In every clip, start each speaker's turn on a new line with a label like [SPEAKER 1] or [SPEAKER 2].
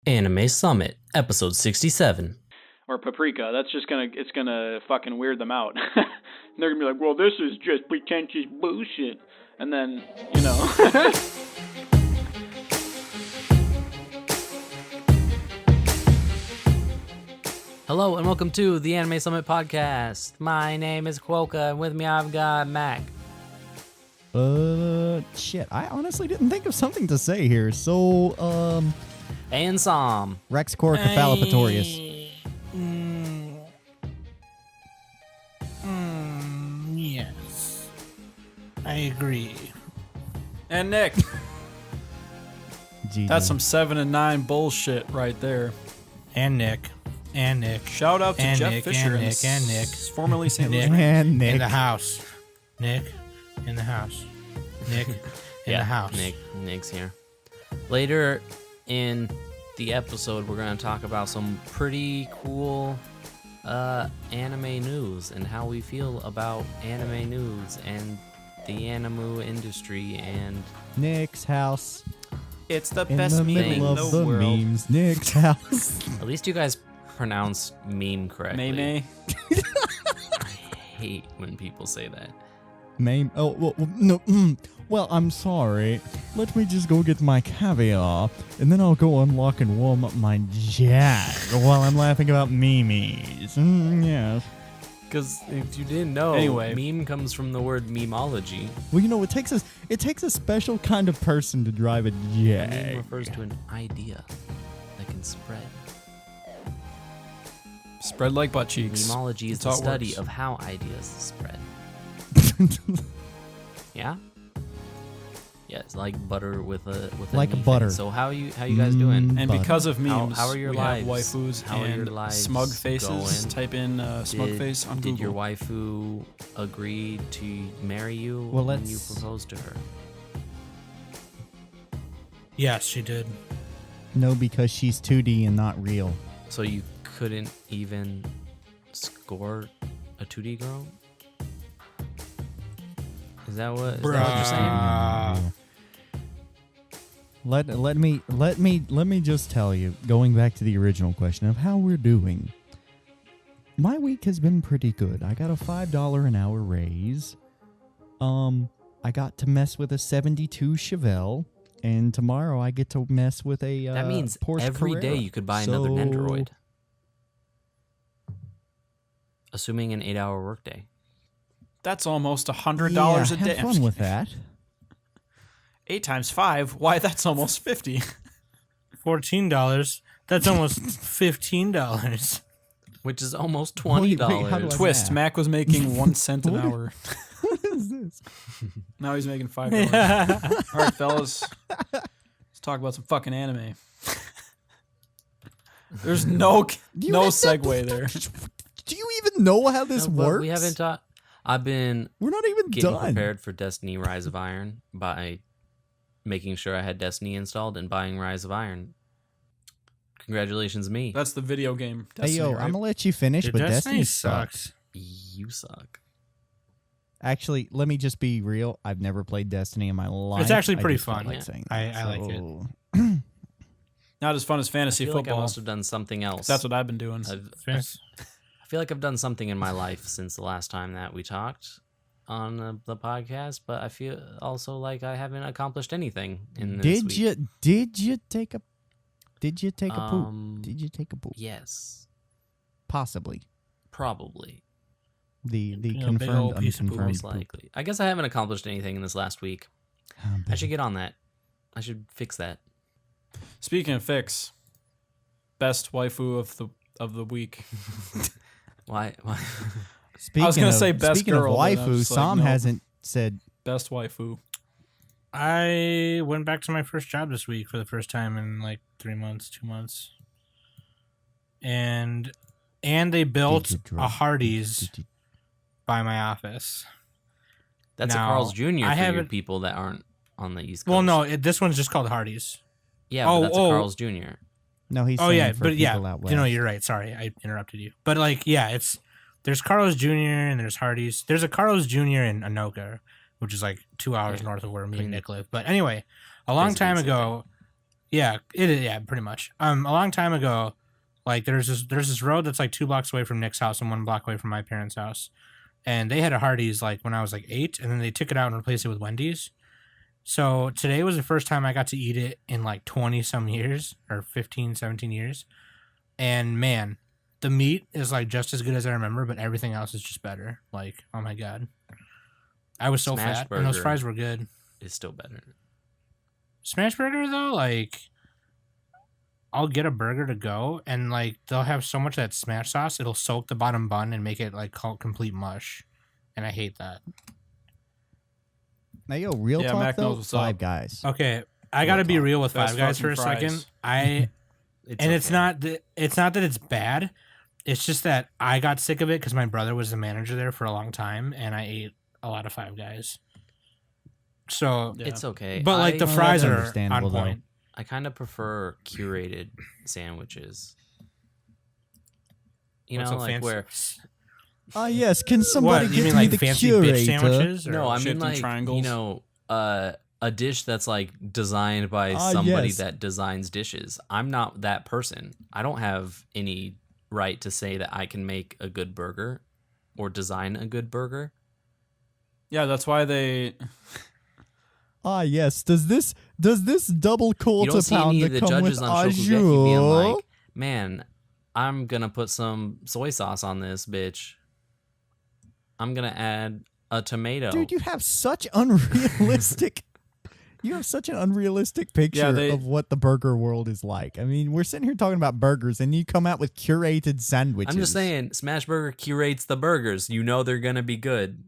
[SPEAKER 1] Anime Summit, episode 67.
[SPEAKER 2] Or Paprika. It's gonna fucking weird them out. They're gonna be like, well, this is just pretentious bullshit. And then, you know.
[SPEAKER 1] Hello and welcome to the Anime Summit podcast. My name is Quokka and with me I've got Mac.
[SPEAKER 3] Shit. I honestly didn't think of something to say here. So,
[SPEAKER 1] And Sam.
[SPEAKER 3] Rex Corcophallopatorius.
[SPEAKER 4] Yes. I agree.
[SPEAKER 2] And Nick.
[SPEAKER 3] GG.
[SPEAKER 2] That's some 7 and 9 bullshit right there.
[SPEAKER 4] And Nick. And Nick.
[SPEAKER 2] Shout out to
[SPEAKER 4] And
[SPEAKER 2] Jeff
[SPEAKER 4] Nick,
[SPEAKER 2] Fisher
[SPEAKER 4] and Nick, and Nick.
[SPEAKER 2] Formerly St. Louis.
[SPEAKER 3] And Nick.
[SPEAKER 4] In the house. Nick. In the house. Nick. In the house.
[SPEAKER 1] Nick's here. Later in the episode, we're going to talk about some pretty cool anime news and how we feel about anime news and the anime industry and
[SPEAKER 3] Nick's house.
[SPEAKER 2] It's the
[SPEAKER 3] In
[SPEAKER 2] best
[SPEAKER 3] the
[SPEAKER 2] meme
[SPEAKER 3] middle
[SPEAKER 2] in
[SPEAKER 3] of
[SPEAKER 2] the
[SPEAKER 3] the
[SPEAKER 2] world.
[SPEAKER 3] memes. Nick's house.
[SPEAKER 1] at least you guys pronounce meme correctly.
[SPEAKER 2] May.
[SPEAKER 1] I hate when people say that.
[SPEAKER 3] Meme. Oh, well, no. Well, I'm sorry. Let me just go get my caviar, and then I'll go unlock and warm up my jag while I'm laughing about memes. Yes.
[SPEAKER 1] Because if you didn't know,
[SPEAKER 2] Anyway.
[SPEAKER 1] meme comes from the word memology.
[SPEAKER 3] Well, you know, it takes a special kind of person to drive a
[SPEAKER 1] A meme
[SPEAKER 3] jag.
[SPEAKER 1] refers to an idea that can spread.
[SPEAKER 2] Spread like butt cheeks.
[SPEAKER 1] Memology is
[SPEAKER 2] That's
[SPEAKER 1] the
[SPEAKER 2] how it
[SPEAKER 1] study
[SPEAKER 2] works.
[SPEAKER 1] of how ideas spread. Yeah? Yeah, it's like butter with a
[SPEAKER 3] Like
[SPEAKER 1] knee
[SPEAKER 3] butter.
[SPEAKER 1] thing. So how you guys doing?
[SPEAKER 2] And
[SPEAKER 3] Butter.
[SPEAKER 2] because of memes,
[SPEAKER 1] How are your
[SPEAKER 2] we
[SPEAKER 1] lives?
[SPEAKER 2] have waifus
[SPEAKER 1] How are your
[SPEAKER 2] and
[SPEAKER 1] lives
[SPEAKER 2] smug faces.
[SPEAKER 1] going?
[SPEAKER 2] Type in smug face on Google.
[SPEAKER 1] Did your waifu agree to marry you
[SPEAKER 3] Well,
[SPEAKER 1] when you
[SPEAKER 3] let's-
[SPEAKER 1] proposed to her?
[SPEAKER 4] Yes, she did.
[SPEAKER 3] No, because she's 2D and not real.
[SPEAKER 1] So you couldn't even score a 2D girl? Is that what you're saying?
[SPEAKER 3] Let me just tell you, going back to the original question of how we're doing. My week has been pretty good. I got a $5 an hour raise. I got to mess with a 72 Chevelle, and tomorrow I get to mess with a
[SPEAKER 1] That means
[SPEAKER 3] Porsche
[SPEAKER 1] every day
[SPEAKER 3] Carrera.
[SPEAKER 1] you could buy another
[SPEAKER 3] So-
[SPEAKER 1] Nendoroid. Assuming an 8-hour workday.
[SPEAKER 2] That's almost $100 a day.
[SPEAKER 3] Have fun with that.
[SPEAKER 2] 8 times 5. Why? That's almost 50.
[SPEAKER 4] $14. That's almost $15.
[SPEAKER 1] Which is almost
[SPEAKER 3] Wait,
[SPEAKER 1] $20.
[SPEAKER 3] how do I-
[SPEAKER 2] Twist.
[SPEAKER 3] math.
[SPEAKER 2] Mac was making 1 cent an
[SPEAKER 3] What?
[SPEAKER 2] hour.
[SPEAKER 3] What is this?
[SPEAKER 2] Now he's making $5. All right, fellas. Let's talk about some fucking anime. There's no
[SPEAKER 3] You
[SPEAKER 2] no
[SPEAKER 3] had
[SPEAKER 2] segue there.
[SPEAKER 3] Do you even know how this
[SPEAKER 1] No, but
[SPEAKER 3] works?
[SPEAKER 1] we haven't talked. I've been
[SPEAKER 3] We're not even
[SPEAKER 1] getting
[SPEAKER 3] done.
[SPEAKER 1] prepared for Destiny Rise of Iron by making sure I had Destiny installed and buying Rise of Iron. Congratulations, me.
[SPEAKER 2] That's the video game.
[SPEAKER 3] Hey,
[SPEAKER 2] Destiny,
[SPEAKER 3] yo,
[SPEAKER 2] right?
[SPEAKER 3] I'm gonna let you finish,
[SPEAKER 4] Dude,
[SPEAKER 3] but
[SPEAKER 4] Destiny
[SPEAKER 3] Destiny sucks.
[SPEAKER 4] sucks.
[SPEAKER 1] You suck.
[SPEAKER 3] Actually, let me just be real. I've never played Destiny in my life.
[SPEAKER 4] It's actually
[SPEAKER 3] I
[SPEAKER 4] pretty
[SPEAKER 3] just don't
[SPEAKER 4] fun.
[SPEAKER 3] like
[SPEAKER 1] Yeah.
[SPEAKER 3] saying
[SPEAKER 4] I
[SPEAKER 3] that,
[SPEAKER 4] like it.
[SPEAKER 3] so-
[SPEAKER 2] Not as fun as
[SPEAKER 1] I
[SPEAKER 2] fantasy
[SPEAKER 1] feel like
[SPEAKER 2] football.
[SPEAKER 1] I've also done something else.
[SPEAKER 2] That's what I've been doing.
[SPEAKER 1] I feel like I've done something in my life since the last time that we talked on the podcast, but I feel also like I haven't accomplished anything in this week.
[SPEAKER 3] Did you take a poop? Did you take a poop?
[SPEAKER 1] Yes,
[SPEAKER 3] Possibly.
[SPEAKER 1] probably,
[SPEAKER 3] The
[SPEAKER 4] You know, big
[SPEAKER 3] confirmed,
[SPEAKER 4] old piece of poop.
[SPEAKER 3] unconfirmed
[SPEAKER 1] most likely. I guess I haven't accomplished anything in this last week.
[SPEAKER 3] Oh,
[SPEAKER 1] I should get on that. I should fix that.
[SPEAKER 2] Speaking of fix, best waifu of the week.
[SPEAKER 1] Why?
[SPEAKER 3] Speaking
[SPEAKER 2] I was gonna
[SPEAKER 3] of,
[SPEAKER 2] say best
[SPEAKER 3] speaking
[SPEAKER 2] girl,
[SPEAKER 3] of
[SPEAKER 2] but I'm
[SPEAKER 3] waifu,
[SPEAKER 2] just like,
[SPEAKER 3] Sam
[SPEAKER 2] no.
[SPEAKER 3] hasn't said.
[SPEAKER 2] Best waifu.
[SPEAKER 4] I went back to my first job this week for the first time in like 2 months. And they built
[SPEAKER 3] Did you
[SPEAKER 4] a
[SPEAKER 3] drop-
[SPEAKER 4] Hardee's
[SPEAKER 3] did you-
[SPEAKER 4] by my office.
[SPEAKER 1] That's
[SPEAKER 4] Now,
[SPEAKER 1] a Carl's Jr.
[SPEAKER 4] I
[SPEAKER 1] for your
[SPEAKER 4] haven't-
[SPEAKER 1] people that aren't on the East Coast.
[SPEAKER 4] Well, no, this one's just called Hardee's.
[SPEAKER 1] Yeah, but
[SPEAKER 4] Oh,
[SPEAKER 1] that's a Carl's Jr.
[SPEAKER 3] No, he's.
[SPEAKER 4] Oh
[SPEAKER 3] saying
[SPEAKER 4] yeah,
[SPEAKER 3] for
[SPEAKER 4] but yeah,
[SPEAKER 3] people out
[SPEAKER 4] you know,
[SPEAKER 3] west.
[SPEAKER 4] you're right. Sorry, I interrupted you. But like, yeah, there's Carl's Jr. and there's Hardee's. There's a Carl's Jr. in Anoka, which is like 2 hours north of where me and Nick live. But anyway, a long
[SPEAKER 1] Basically
[SPEAKER 4] time
[SPEAKER 1] the same
[SPEAKER 4] ago, Yeah, it is. Yeah, pretty much. A long time ago, like there's this road that's like 2 blocks away from Nick's house and 1 block away from my parents' house, and they had a Hardee's like when I was like 8, and then they took it out and replaced it with Wendy's. So today was the first time I got to eat it in like 20 some years or 15, 17 years, and man, the meat is like just as good as I remember, but everything else is just better. Like, oh my god, I was so
[SPEAKER 1] Smash
[SPEAKER 4] fat, and those
[SPEAKER 1] burger.
[SPEAKER 4] fries were good.
[SPEAKER 1] It's still better.
[SPEAKER 4] Smash Burger though, like I'll get a burger to go, and like they'll have so much of that smash sauce, it'll soak the bottom bun and make it like complete mush, and I hate that.
[SPEAKER 3] Now, yo, real
[SPEAKER 5] Yeah,
[SPEAKER 3] talk
[SPEAKER 5] Mac
[SPEAKER 3] though,
[SPEAKER 5] knows what's
[SPEAKER 3] Five
[SPEAKER 5] up.
[SPEAKER 3] Guys.
[SPEAKER 4] Okay, I gotta be
[SPEAKER 1] talk.
[SPEAKER 4] real with
[SPEAKER 5] Best
[SPEAKER 4] Five Guys for a
[SPEAKER 5] fucking
[SPEAKER 4] second.
[SPEAKER 5] fries.
[SPEAKER 4] It's not that it's bad. It's just that I got sick of it because my brother was the manager there for a long time, and I ate a lot of Five Guys. So,
[SPEAKER 5] Yeah.
[SPEAKER 1] It's okay.
[SPEAKER 4] but like the
[SPEAKER 3] Well,
[SPEAKER 4] fries
[SPEAKER 3] that's
[SPEAKER 4] are on
[SPEAKER 3] understandable, though.
[SPEAKER 4] point.
[SPEAKER 1] I kind of prefer curated sandwiches. You
[SPEAKER 4] What's
[SPEAKER 1] know,
[SPEAKER 4] so
[SPEAKER 1] like
[SPEAKER 4] fancy?
[SPEAKER 1] where
[SPEAKER 3] Yes, can somebody
[SPEAKER 4] What,
[SPEAKER 3] get
[SPEAKER 4] you mean
[SPEAKER 3] me
[SPEAKER 4] like
[SPEAKER 3] the
[SPEAKER 4] fancy
[SPEAKER 3] curator?
[SPEAKER 4] bitch sandwiches? Or?
[SPEAKER 1] no, I mean
[SPEAKER 5] shaped in
[SPEAKER 1] like
[SPEAKER 5] triangles?
[SPEAKER 1] you know, a dish that's like designed by somebody
[SPEAKER 3] yes.
[SPEAKER 1] that designs dishes. I'm not that person. I don't have any right to say that I can make a good burger or design a good burger.
[SPEAKER 5] Yeah, that's why they.
[SPEAKER 3] Yes. Does this double
[SPEAKER 1] You
[SPEAKER 3] quarter
[SPEAKER 1] don't see
[SPEAKER 3] pound
[SPEAKER 1] any of the
[SPEAKER 3] come
[SPEAKER 1] judges
[SPEAKER 3] with
[SPEAKER 1] on
[SPEAKER 3] au
[SPEAKER 1] Shokugeki being
[SPEAKER 3] jour?
[SPEAKER 1] like, "Man, I'm gonna put some soy sauce on this bitch. I'm gonna add a tomato."
[SPEAKER 3] Dude, you have such unrealistic. You have such an unrealistic picture
[SPEAKER 5] they-
[SPEAKER 3] of what the burger world is like. I mean, we're sitting here talking about burgers, and you come out with curated sandwiches.
[SPEAKER 1] I'm just saying, Smash Burger curates the burgers. You know they're gonna be good.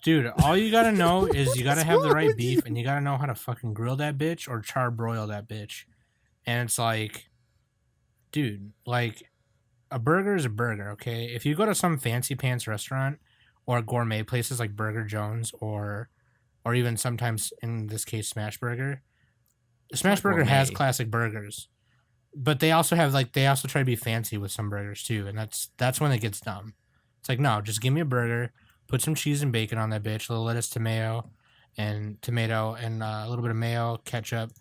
[SPEAKER 4] Dude, all you gotta know is you gotta
[SPEAKER 3] What's
[SPEAKER 4] have the
[SPEAKER 3] wrong
[SPEAKER 4] right
[SPEAKER 3] with
[SPEAKER 4] beef,
[SPEAKER 3] you?
[SPEAKER 4] and you gotta know how to fucking grill that bitch or char broil that bitch. And it's like, dude, like a burger is a burger, okay? If you go to some fancy pants restaurant or gourmet places like Burger Jones or even sometimes in this case Smash Burger, Smash
[SPEAKER 1] not
[SPEAKER 4] Burger has
[SPEAKER 1] gourmet.
[SPEAKER 4] classic burgers, but they also have like they also try to be fancy with some burgers too, and that's when it gets dumb. It's like, no, just give me a burger. Put some cheese and bacon on that bitch, a little lettuce, tomato, and a little bit of mayo, ketchup,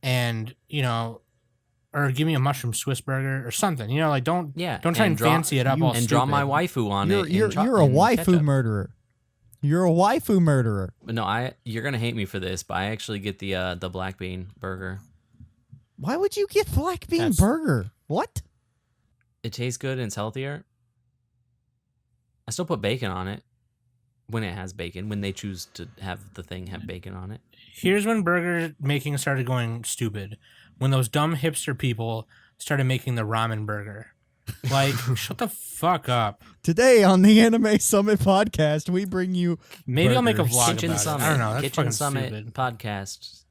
[SPEAKER 4] and or give me a mushroom Swiss burger or something. Like don't try and
[SPEAKER 1] draw,
[SPEAKER 4] fancy it up all
[SPEAKER 1] and draw my
[SPEAKER 4] stupid.
[SPEAKER 1] waifu on
[SPEAKER 3] you're
[SPEAKER 1] it.
[SPEAKER 3] you're,
[SPEAKER 1] and cho-
[SPEAKER 3] you're a
[SPEAKER 1] and
[SPEAKER 3] waifu
[SPEAKER 1] ketchup.
[SPEAKER 3] murderer. You're a waifu murderer.
[SPEAKER 1] But no, you're gonna hate me for this, but I actually get the black bean burger.
[SPEAKER 3] Why would you get black bean
[SPEAKER 5] That's-
[SPEAKER 3] burger? What?
[SPEAKER 1] It tastes good and it's healthier. I still put bacon on it when it has bacon. When they choose to have the thing have bacon on it.
[SPEAKER 4] Here's when burger making started going stupid. When those dumb hipster people started making the ramen burger. Like, shut the fuck up.
[SPEAKER 3] Today on the Anime Summit podcast, we bring you
[SPEAKER 4] Maybe I'll make a
[SPEAKER 3] burgers.
[SPEAKER 4] vlog
[SPEAKER 1] Kitchen
[SPEAKER 4] about
[SPEAKER 1] Summit.
[SPEAKER 4] it. I don't know. That's
[SPEAKER 1] Kitchen
[SPEAKER 4] fucking
[SPEAKER 1] Summit
[SPEAKER 4] stupid.
[SPEAKER 1] podcast,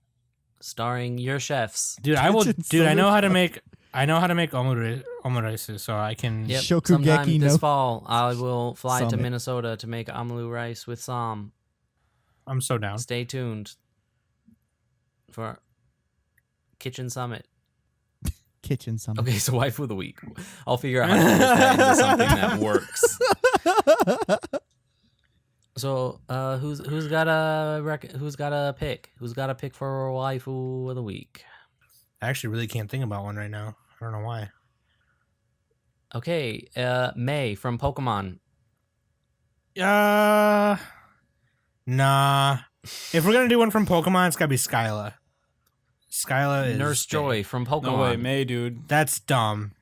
[SPEAKER 1] starring your chefs.
[SPEAKER 4] Dude, I will.
[SPEAKER 3] Kitchen
[SPEAKER 4] Dude, I know
[SPEAKER 3] Summit
[SPEAKER 4] how to make. I know how to make omurice, so I can.
[SPEAKER 1] Yep.
[SPEAKER 3] Shokugeki
[SPEAKER 1] Sometime this
[SPEAKER 3] no
[SPEAKER 1] fall, I will fly to
[SPEAKER 3] Summit.
[SPEAKER 1] Minnesota to make omelet rice with Sam.
[SPEAKER 4] I'm so down.
[SPEAKER 1] Stay tuned for Kitchen Summit.
[SPEAKER 3] Kitchen Summit.
[SPEAKER 1] Okay, so waifu of the week. I'll figure out how to make that into something that works. So, who's got a pick? Who's got a pick for waifu of the week?
[SPEAKER 4] I actually really can't think about one right now. I don't know why.
[SPEAKER 1] Okay, May from Pokemon.
[SPEAKER 4] Nah. If we're gonna do one from Pokemon, it's gotta be Skyla. Skyla is
[SPEAKER 1] Nurse Joy from Pokemon.
[SPEAKER 5] No way, May, dude.
[SPEAKER 4] That's dumb.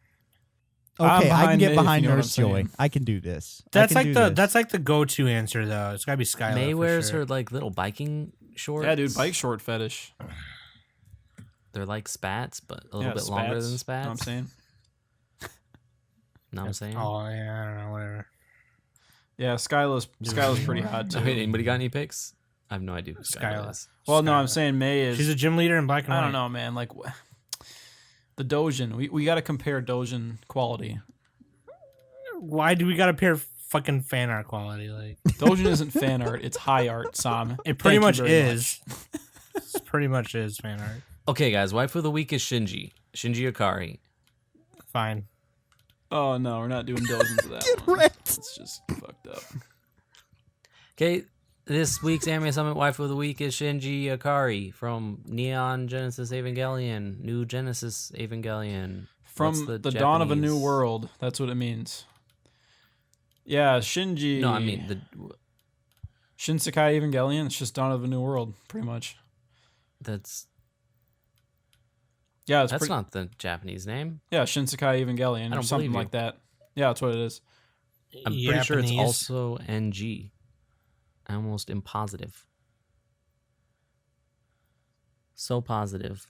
[SPEAKER 3] Okay, I can
[SPEAKER 5] behind
[SPEAKER 3] get
[SPEAKER 5] May, if
[SPEAKER 3] behind
[SPEAKER 5] you know what
[SPEAKER 3] Nurse
[SPEAKER 5] I'm
[SPEAKER 3] Joy.
[SPEAKER 5] saying.
[SPEAKER 3] I can do this.
[SPEAKER 4] That's
[SPEAKER 3] I can
[SPEAKER 4] like
[SPEAKER 3] do
[SPEAKER 4] the
[SPEAKER 3] this.
[SPEAKER 4] that's like the go-to answer though. It's gotta be Skyla.
[SPEAKER 1] May
[SPEAKER 4] for
[SPEAKER 1] wears
[SPEAKER 4] sure.
[SPEAKER 1] her like little biking shorts.
[SPEAKER 5] Yeah, dude, bike short fetish.
[SPEAKER 1] They're like spats, but a little
[SPEAKER 5] Yeah,
[SPEAKER 1] bit longer than
[SPEAKER 5] Know
[SPEAKER 1] spats.
[SPEAKER 5] what I'm saying?
[SPEAKER 1] Know what I'm saying?
[SPEAKER 4] Oh yeah, I don't know, whatever.
[SPEAKER 5] Yeah, Skyla's pretty hot too.
[SPEAKER 1] Okay, anybody got any picks? I have no idea who
[SPEAKER 4] Skyla.
[SPEAKER 1] Skyla is.
[SPEAKER 5] Well, no, I'm
[SPEAKER 4] Skyla.
[SPEAKER 5] saying May is.
[SPEAKER 4] She's a gym leader in black and white.
[SPEAKER 5] I don't know, man. Like the Dojin, we got to compare Dojin quality.
[SPEAKER 4] Why do we gotta pair fucking fan art quality? Like
[SPEAKER 5] Dojin isn't fan art; it's high art. Sam,
[SPEAKER 4] it pretty
[SPEAKER 5] Thank you
[SPEAKER 4] much
[SPEAKER 5] very
[SPEAKER 4] is. It pretty much is fan art.
[SPEAKER 1] Okay, guys, waifu of the week is Shinji Akari.
[SPEAKER 4] Fine.
[SPEAKER 5] Oh no, we're not doing Dojin for that
[SPEAKER 3] Get
[SPEAKER 5] one.
[SPEAKER 3] wrecked.
[SPEAKER 5] It's just fucked up.
[SPEAKER 1] Okay, This week's Anime Summit Waifu of the Week is Shinji Ikari from Neon Genesis Evangelion, New Genesis Evangelion.
[SPEAKER 5] From
[SPEAKER 1] What's
[SPEAKER 5] the dawn of a new
[SPEAKER 1] Japanese-
[SPEAKER 5] world. That's what it means. Yeah, Shinji.
[SPEAKER 1] No, I mean
[SPEAKER 5] Shinsekai Evangelion. It's just dawn of a new world, pretty much.
[SPEAKER 1] that's
[SPEAKER 5] Yeah, it's
[SPEAKER 1] not the Japanese name.
[SPEAKER 5] Yeah, Shinsekai Evangelion
[SPEAKER 1] I
[SPEAKER 5] or
[SPEAKER 1] don't
[SPEAKER 5] something
[SPEAKER 1] believe you.
[SPEAKER 5] like that. Yeah, that's what it is.
[SPEAKER 1] I'm pretty sure it's
[SPEAKER 4] Japanese.
[SPEAKER 1] also NG. I almost am positive. So positive.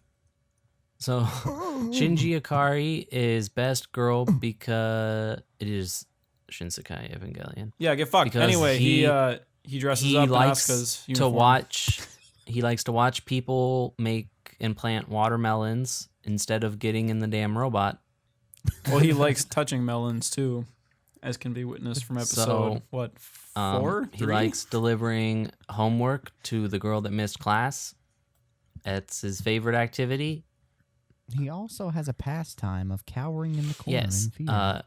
[SPEAKER 1] So Shinji Ikari is best girl because it is Shinsekai Evangelion.
[SPEAKER 5] Yeah, get fucked.
[SPEAKER 1] Because
[SPEAKER 5] Anyway, he dresses
[SPEAKER 1] He
[SPEAKER 5] up in
[SPEAKER 1] likes
[SPEAKER 5] Asuka's
[SPEAKER 1] to
[SPEAKER 5] uniform.
[SPEAKER 1] watch. He likes to watch people make and plant watermelons instead of getting in the damn robot.
[SPEAKER 5] Well, he likes touching melons too, as can be witnessed from episode
[SPEAKER 1] So,
[SPEAKER 5] 4?
[SPEAKER 1] He
[SPEAKER 5] 3?
[SPEAKER 1] likes delivering homework to the girl that missed class. It's his favorite activity.
[SPEAKER 3] He also has a pastime of cowering in the corner
[SPEAKER 1] Yes.
[SPEAKER 3] in fear.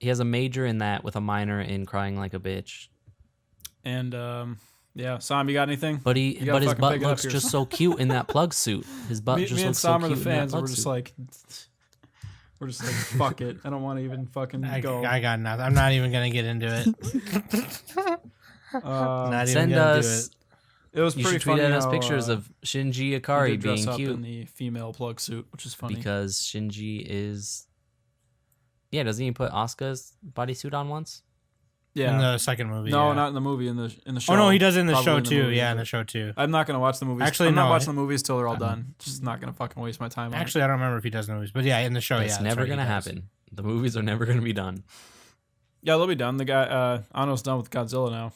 [SPEAKER 1] He has a major in that with a minor in crying like a bitch.
[SPEAKER 5] And yeah, Sam, you got anything?
[SPEAKER 1] But
[SPEAKER 5] You gotta
[SPEAKER 1] his
[SPEAKER 5] fucking
[SPEAKER 1] butt
[SPEAKER 5] pick it up
[SPEAKER 1] looks
[SPEAKER 5] here,
[SPEAKER 1] just
[SPEAKER 5] Sam.
[SPEAKER 1] so cute in that plug suit. His butt
[SPEAKER 5] me
[SPEAKER 1] just
[SPEAKER 5] and
[SPEAKER 1] looks so
[SPEAKER 5] Sam are
[SPEAKER 1] cute
[SPEAKER 5] the
[SPEAKER 1] in that
[SPEAKER 5] fans.
[SPEAKER 1] plug
[SPEAKER 5] We're just
[SPEAKER 1] suit.
[SPEAKER 5] like, fuck it. I don't want to even fucking
[SPEAKER 4] I
[SPEAKER 5] go.
[SPEAKER 4] got nothing. I'm not even gonna get into it. Not even
[SPEAKER 1] Send
[SPEAKER 4] gonna
[SPEAKER 1] us.
[SPEAKER 4] do
[SPEAKER 5] It was
[SPEAKER 1] You
[SPEAKER 5] pretty
[SPEAKER 1] should tweet
[SPEAKER 5] funny
[SPEAKER 1] at us
[SPEAKER 5] how,
[SPEAKER 1] pictures of Shinji
[SPEAKER 5] he
[SPEAKER 1] Ikari
[SPEAKER 5] did dress
[SPEAKER 1] being
[SPEAKER 5] up
[SPEAKER 1] cute
[SPEAKER 5] in the female plug suit, which is funny.
[SPEAKER 1] because Shinji is. Yeah, doesn't he put Asuka's bodysuit on once?
[SPEAKER 4] it.
[SPEAKER 5] yeah,
[SPEAKER 4] In the second movie.
[SPEAKER 5] no,
[SPEAKER 4] yeah.
[SPEAKER 5] not in the movie. In the show.
[SPEAKER 4] Oh no, he does it in the
[SPEAKER 5] Probably
[SPEAKER 4] show
[SPEAKER 5] in the
[SPEAKER 4] too.
[SPEAKER 5] movie,
[SPEAKER 4] Yeah, in
[SPEAKER 5] but
[SPEAKER 4] the show too.
[SPEAKER 5] I'm not gonna watch the movies.
[SPEAKER 4] Actually,
[SPEAKER 5] I'm not
[SPEAKER 4] no,
[SPEAKER 5] watching the movies till they're all done. Just not gonna fucking waste my time on it.
[SPEAKER 4] Actually, I don't remember if he does in the movies, but yeah, in the show,
[SPEAKER 1] That's
[SPEAKER 4] yeah,
[SPEAKER 1] never
[SPEAKER 4] right, he
[SPEAKER 1] gonna
[SPEAKER 4] does.
[SPEAKER 1] happen. The movies are never gonna be done.
[SPEAKER 5] Yeah, they'll be done. The guy, Ano's done with Godzilla now.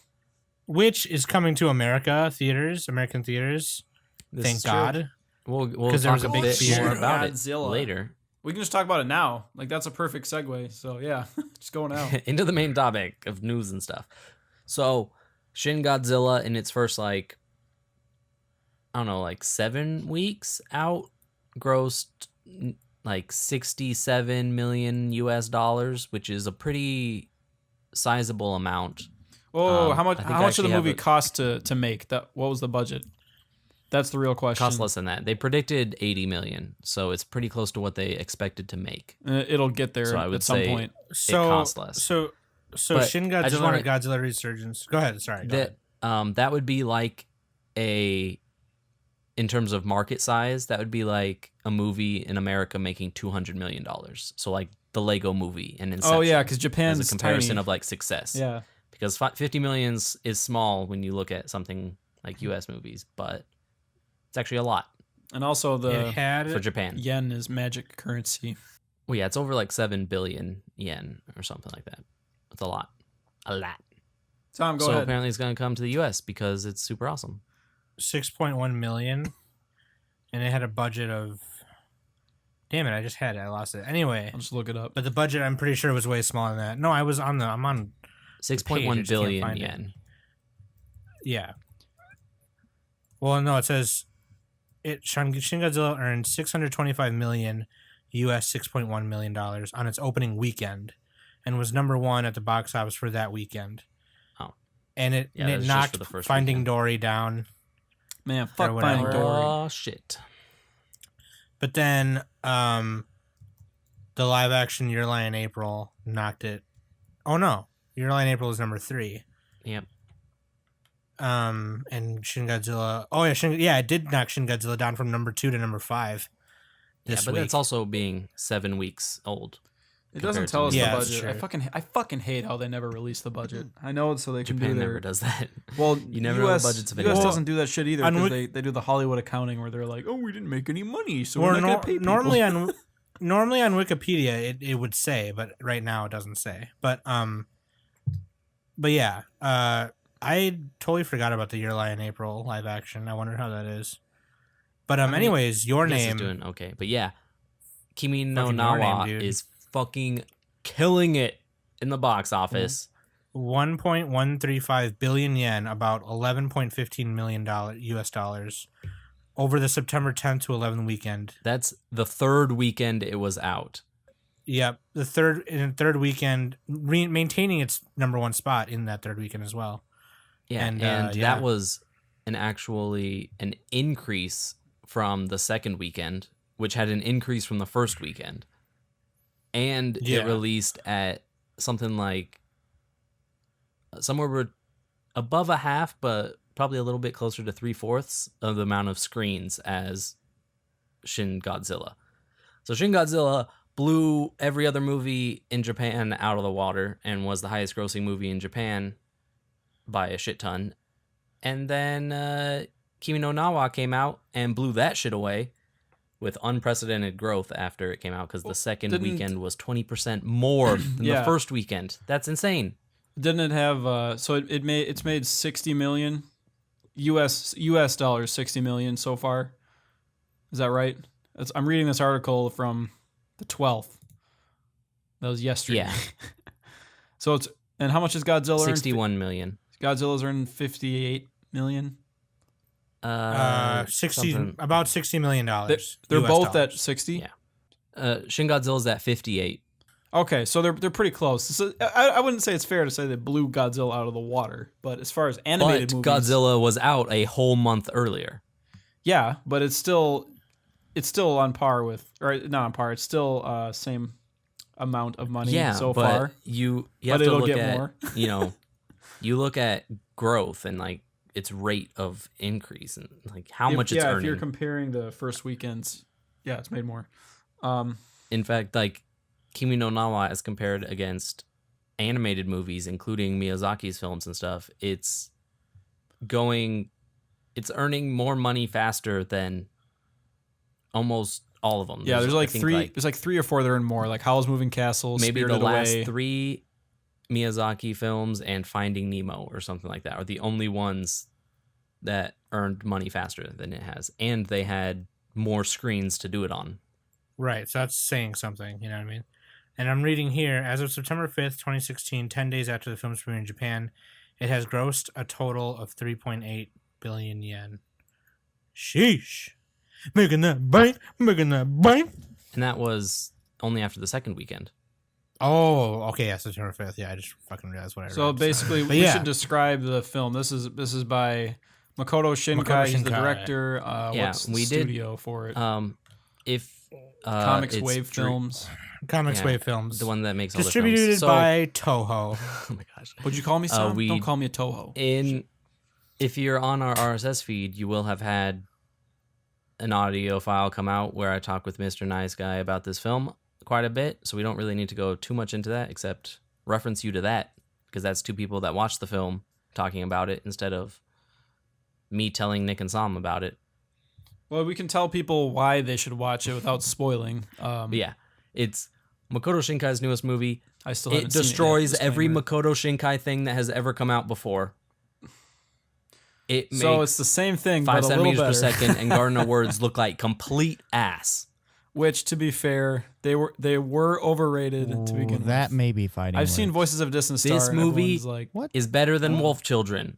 [SPEAKER 4] Which is coming to American theaters.
[SPEAKER 1] This
[SPEAKER 4] Thank
[SPEAKER 1] is true.
[SPEAKER 4] God.
[SPEAKER 1] We'll
[SPEAKER 4] 'Cause there
[SPEAKER 1] talk
[SPEAKER 4] was a
[SPEAKER 1] a
[SPEAKER 4] big
[SPEAKER 1] bit
[SPEAKER 4] fear.
[SPEAKER 1] more about
[SPEAKER 5] Godzilla.
[SPEAKER 1] it later.
[SPEAKER 5] We can just talk about it now. Like, that's a perfect segue. So, yeah, just go now.
[SPEAKER 1] Into the main topic of news and stuff. So, Shin Godzilla in its first I don't know, 7 weeks out grossed like 67 million US dollars, which is a pretty sizable amount.
[SPEAKER 5] Oh, how
[SPEAKER 1] I
[SPEAKER 5] much
[SPEAKER 1] think
[SPEAKER 5] how
[SPEAKER 1] I
[SPEAKER 5] much did the
[SPEAKER 1] actually have
[SPEAKER 5] movie
[SPEAKER 1] a-
[SPEAKER 5] cost to make? What was the budget? That's the real question.
[SPEAKER 1] Cost less than that. They predicted 80 million, so it's pretty close to what they expected to make.
[SPEAKER 5] It'll get there
[SPEAKER 1] So I would
[SPEAKER 5] at some
[SPEAKER 1] say
[SPEAKER 5] point.
[SPEAKER 4] So
[SPEAKER 1] costs less.
[SPEAKER 4] So
[SPEAKER 1] But
[SPEAKER 4] Shin
[SPEAKER 1] I just
[SPEAKER 4] Godzilla
[SPEAKER 1] wanna-
[SPEAKER 4] or Godzilla Resurgence. Go ahead. Sorry. Go ahead.
[SPEAKER 1] That would be like in terms of market size, that would be like a movie in America making $200 million. So like the Lego movie and Inception.
[SPEAKER 5] Oh, yeah, because Japan's
[SPEAKER 1] as a comparison
[SPEAKER 5] tiny.
[SPEAKER 1] of like success.
[SPEAKER 5] Yeah.
[SPEAKER 1] Because 50 million is small when you look at something like US movies, but it's actually a lot
[SPEAKER 5] And also
[SPEAKER 4] It
[SPEAKER 5] the
[SPEAKER 4] had
[SPEAKER 1] for Japan.
[SPEAKER 5] yen is magic currency.
[SPEAKER 1] Well, yeah, it's over like 7 billion yen or something like that. It's a lot. A lot.
[SPEAKER 5] Tom, go
[SPEAKER 1] so
[SPEAKER 5] ahead.
[SPEAKER 1] apparently it's going to come to the US because it's super awesome.
[SPEAKER 4] 6.1 million, and it had a budget of. Damn it! I just had it. I lost it. Anyway,
[SPEAKER 5] I'll just look it up.
[SPEAKER 4] but the budget I'm pretty sure was way smaller than that. No, I was on the. I'm on.
[SPEAKER 1] 6.1
[SPEAKER 4] just can't
[SPEAKER 1] billion
[SPEAKER 4] find it.
[SPEAKER 1] yen.
[SPEAKER 4] Yeah. Well, no, it says Shin Godzilla earned 625 million US $6.1 million on its opening weekend, and was number one at the box office for that weekend.
[SPEAKER 1] Oh.
[SPEAKER 4] And it,
[SPEAKER 1] Yeah,
[SPEAKER 4] and
[SPEAKER 1] that
[SPEAKER 4] it
[SPEAKER 1] was just
[SPEAKER 4] knocked
[SPEAKER 1] for the first
[SPEAKER 4] Finding
[SPEAKER 1] weekend.
[SPEAKER 4] Dory down.
[SPEAKER 5] Man, fuck
[SPEAKER 4] whatever.
[SPEAKER 5] Finding Dory.
[SPEAKER 1] Oh, shit.
[SPEAKER 4] But then the live action Your Lie in April knocked it. Oh no, Your Lie in April is number 3.
[SPEAKER 1] Yep.
[SPEAKER 4] And Shin Godzilla. Oh yeah, it did knock Shin Godzilla down from number 2 to number 5.
[SPEAKER 1] Yeah,
[SPEAKER 4] This
[SPEAKER 1] but
[SPEAKER 4] week.
[SPEAKER 1] it's also being 7 weeks old.
[SPEAKER 5] It doesn't
[SPEAKER 1] compared
[SPEAKER 5] tell us
[SPEAKER 1] to
[SPEAKER 5] the
[SPEAKER 4] Yeah, that's
[SPEAKER 5] budget.
[SPEAKER 4] true.
[SPEAKER 5] I fucking hate how they never release the budget. I know it's so they can
[SPEAKER 1] Japan
[SPEAKER 5] do their.
[SPEAKER 1] never does that.
[SPEAKER 5] Well,
[SPEAKER 1] You never know the
[SPEAKER 5] US,
[SPEAKER 1] budgets of
[SPEAKER 5] US
[SPEAKER 1] anything.
[SPEAKER 5] doesn't do that shit either
[SPEAKER 4] On
[SPEAKER 5] because
[SPEAKER 4] Wik-
[SPEAKER 5] they do the Hollywood accounting where they're like, oh, we didn't make any money, so
[SPEAKER 4] Or
[SPEAKER 5] we're not gonna pay people.
[SPEAKER 4] normally on Wikipedia it would say, but right now it doesn't say. But yeah, I totally forgot about the Your Lie in April live action. I wonder how that is. But
[SPEAKER 1] mean,
[SPEAKER 4] anyways, Your
[SPEAKER 1] I guess
[SPEAKER 4] Name.
[SPEAKER 1] it's doing okay. But yeah, Kimi no
[SPEAKER 4] Fucking Your
[SPEAKER 1] Nawa
[SPEAKER 4] Name, dude.
[SPEAKER 1] is fucking killing it in the box office.
[SPEAKER 4] 1.135 billion yen, about $11.15 million US dollars, over the September 10th to 11th weekend.
[SPEAKER 1] That's the third weekend it was out.
[SPEAKER 4] Yep, the third weekend, maintaining its number 1 spot in that third weekend as well.
[SPEAKER 1] Yeah, and that was an increase from the second weekend, which had an increase from the first weekend. And it released at something like somewhere above a half, but probably a little bit closer to 3/4 of the amount of screens as Shin Godzilla. So Shin Godzilla blew every other movie in Japan out of the water and was the highest grossing movie in Japan by a shit ton. And then Kimi no Nawa came out and blew that shit away with unprecedented growth after it came out, because the second weekend was 20% more than the first weekend. That's insane.
[SPEAKER 2] Didn't it have it's made 60 million US dollars, 60 million so far? Is that right? I'm reading this article from the 12th. That was yesterday.
[SPEAKER 1] Yeah.
[SPEAKER 2] So and how much is Godzilla
[SPEAKER 1] 61 million.
[SPEAKER 2] Godzilla's earned 58 million.
[SPEAKER 4] 60 about $60 million.
[SPEAKER 2] They're both at 60.
[SPEAKER 1] Yeah. Shin Godzilla's at 58.
[SPEAKER 2] Okay, so they're pretty close. So I wouldn't say it's fair to say they blew Godzilla out of the water, but as far as animated movies,
[SPEAKER 1] Godzilla was out a whole month earlier.
[SPEAKER 2] Yeah, but it's still on par with, or not on par. It's still same amount of money so far.
[SPEAKER 1] You
[SPEAKER 2] but
[SPEAKER 1] have to
[SPEAKER 2] it'll
[SPEAKER 1] look
[SPEAKER 2] get
[SPEAKER 1] at
[SPEAKER 2] more.
[SPEAKER 1] You look at growth and like its rate of increase and like how much it's earning.
[SPEAKER 2] If you're comparing the first weekends, it's made more.
[SPEAKER 1] In fact, like Kimi no Nawa, as compared against animated movies, including Miyazaki's films and stuff, it's earning more money faster than almost all of them.
[SPEAKER 2] Yeah, there's like three or four that earn more, like Howl's Moving Castle,
[SPEAKER 1] maybe
[SPEAKER 2] Spirited
[SPEAKER 1] the last
[SPEAKER 2] Away.
[SPEAKER 1] 3 Miyazaki films and Finding Nemo or something like that are the only ones that earned money faster than it has, and they had more screens to do it on.
[SPEAKER 4] Right, so that's saying something, you know what I mean? And I'm reading here, as of September 5th, 2016, 10 days after the film's premiere in Japan, it has grossed a total of 3.8 billion yen. Sheesh. Making that bank.
[SPEAKER 1] And that was only after the second weekend.
[SPEAKER 4] Oh, okay, yeah, September 5th. Yeah, I just fucking realized what I read.
[SPEAKER 2] So basically, we should describe the film. This is by Makoto Shinkai. He's the director. What's the studio for it? Comics Wave Films.
[SPEAKER 4] Comics Wave Films.
[SPEAKER 1] The one that makes all the
[SPEAKER 4] films. Distributed by Toho.
[SPEAKER 1] Oh my gosh.
[SPEAKER 2] Would you call me son? Don't call me a Toho.
[SPEAKER 1] If you're on our RSS feed, you will have had an audio file come out where I talk with Mr. Nice Guy about this film quite a bit, so we don't really need to go too much into that, except reference you to that, because that's 2 people that watched the film talking about it instead of me telling Nick and Sam about it.
[SPEAKER 2] Well, we can tell people why they should watch it without spoiling.
[SPEAKER 1] But yeah, it's Makoto Shinkai's newest movie.
[SPEAKER 2] I still haven't seen it yet.
[SPEAKER 1] Destroys every Makoto Shinkai thing that has ever come out before.
[SPEAKER 2] So it's the same thing,
[SPEAKER 1] 5
[SPEAKER 2] but a
[SPEAKER 1] centimeters
[SPEAKER 2] little
[SPEAKER 1] per
[SPEAKER 2] better.
[SPEAKER 1] second, and Garden of Words look like complete ass.
[SPEAKER 2] Which, to be fair, they were overrated to begin with.
[SPEAKER 3] That may be fighting.
[SPEAKER 2] I've seen Voices of a Distant Star.
[SPEAKER 1] This movie
[SPEAKER 2] like,
[SPEAKER 1] is better than Wolf Children.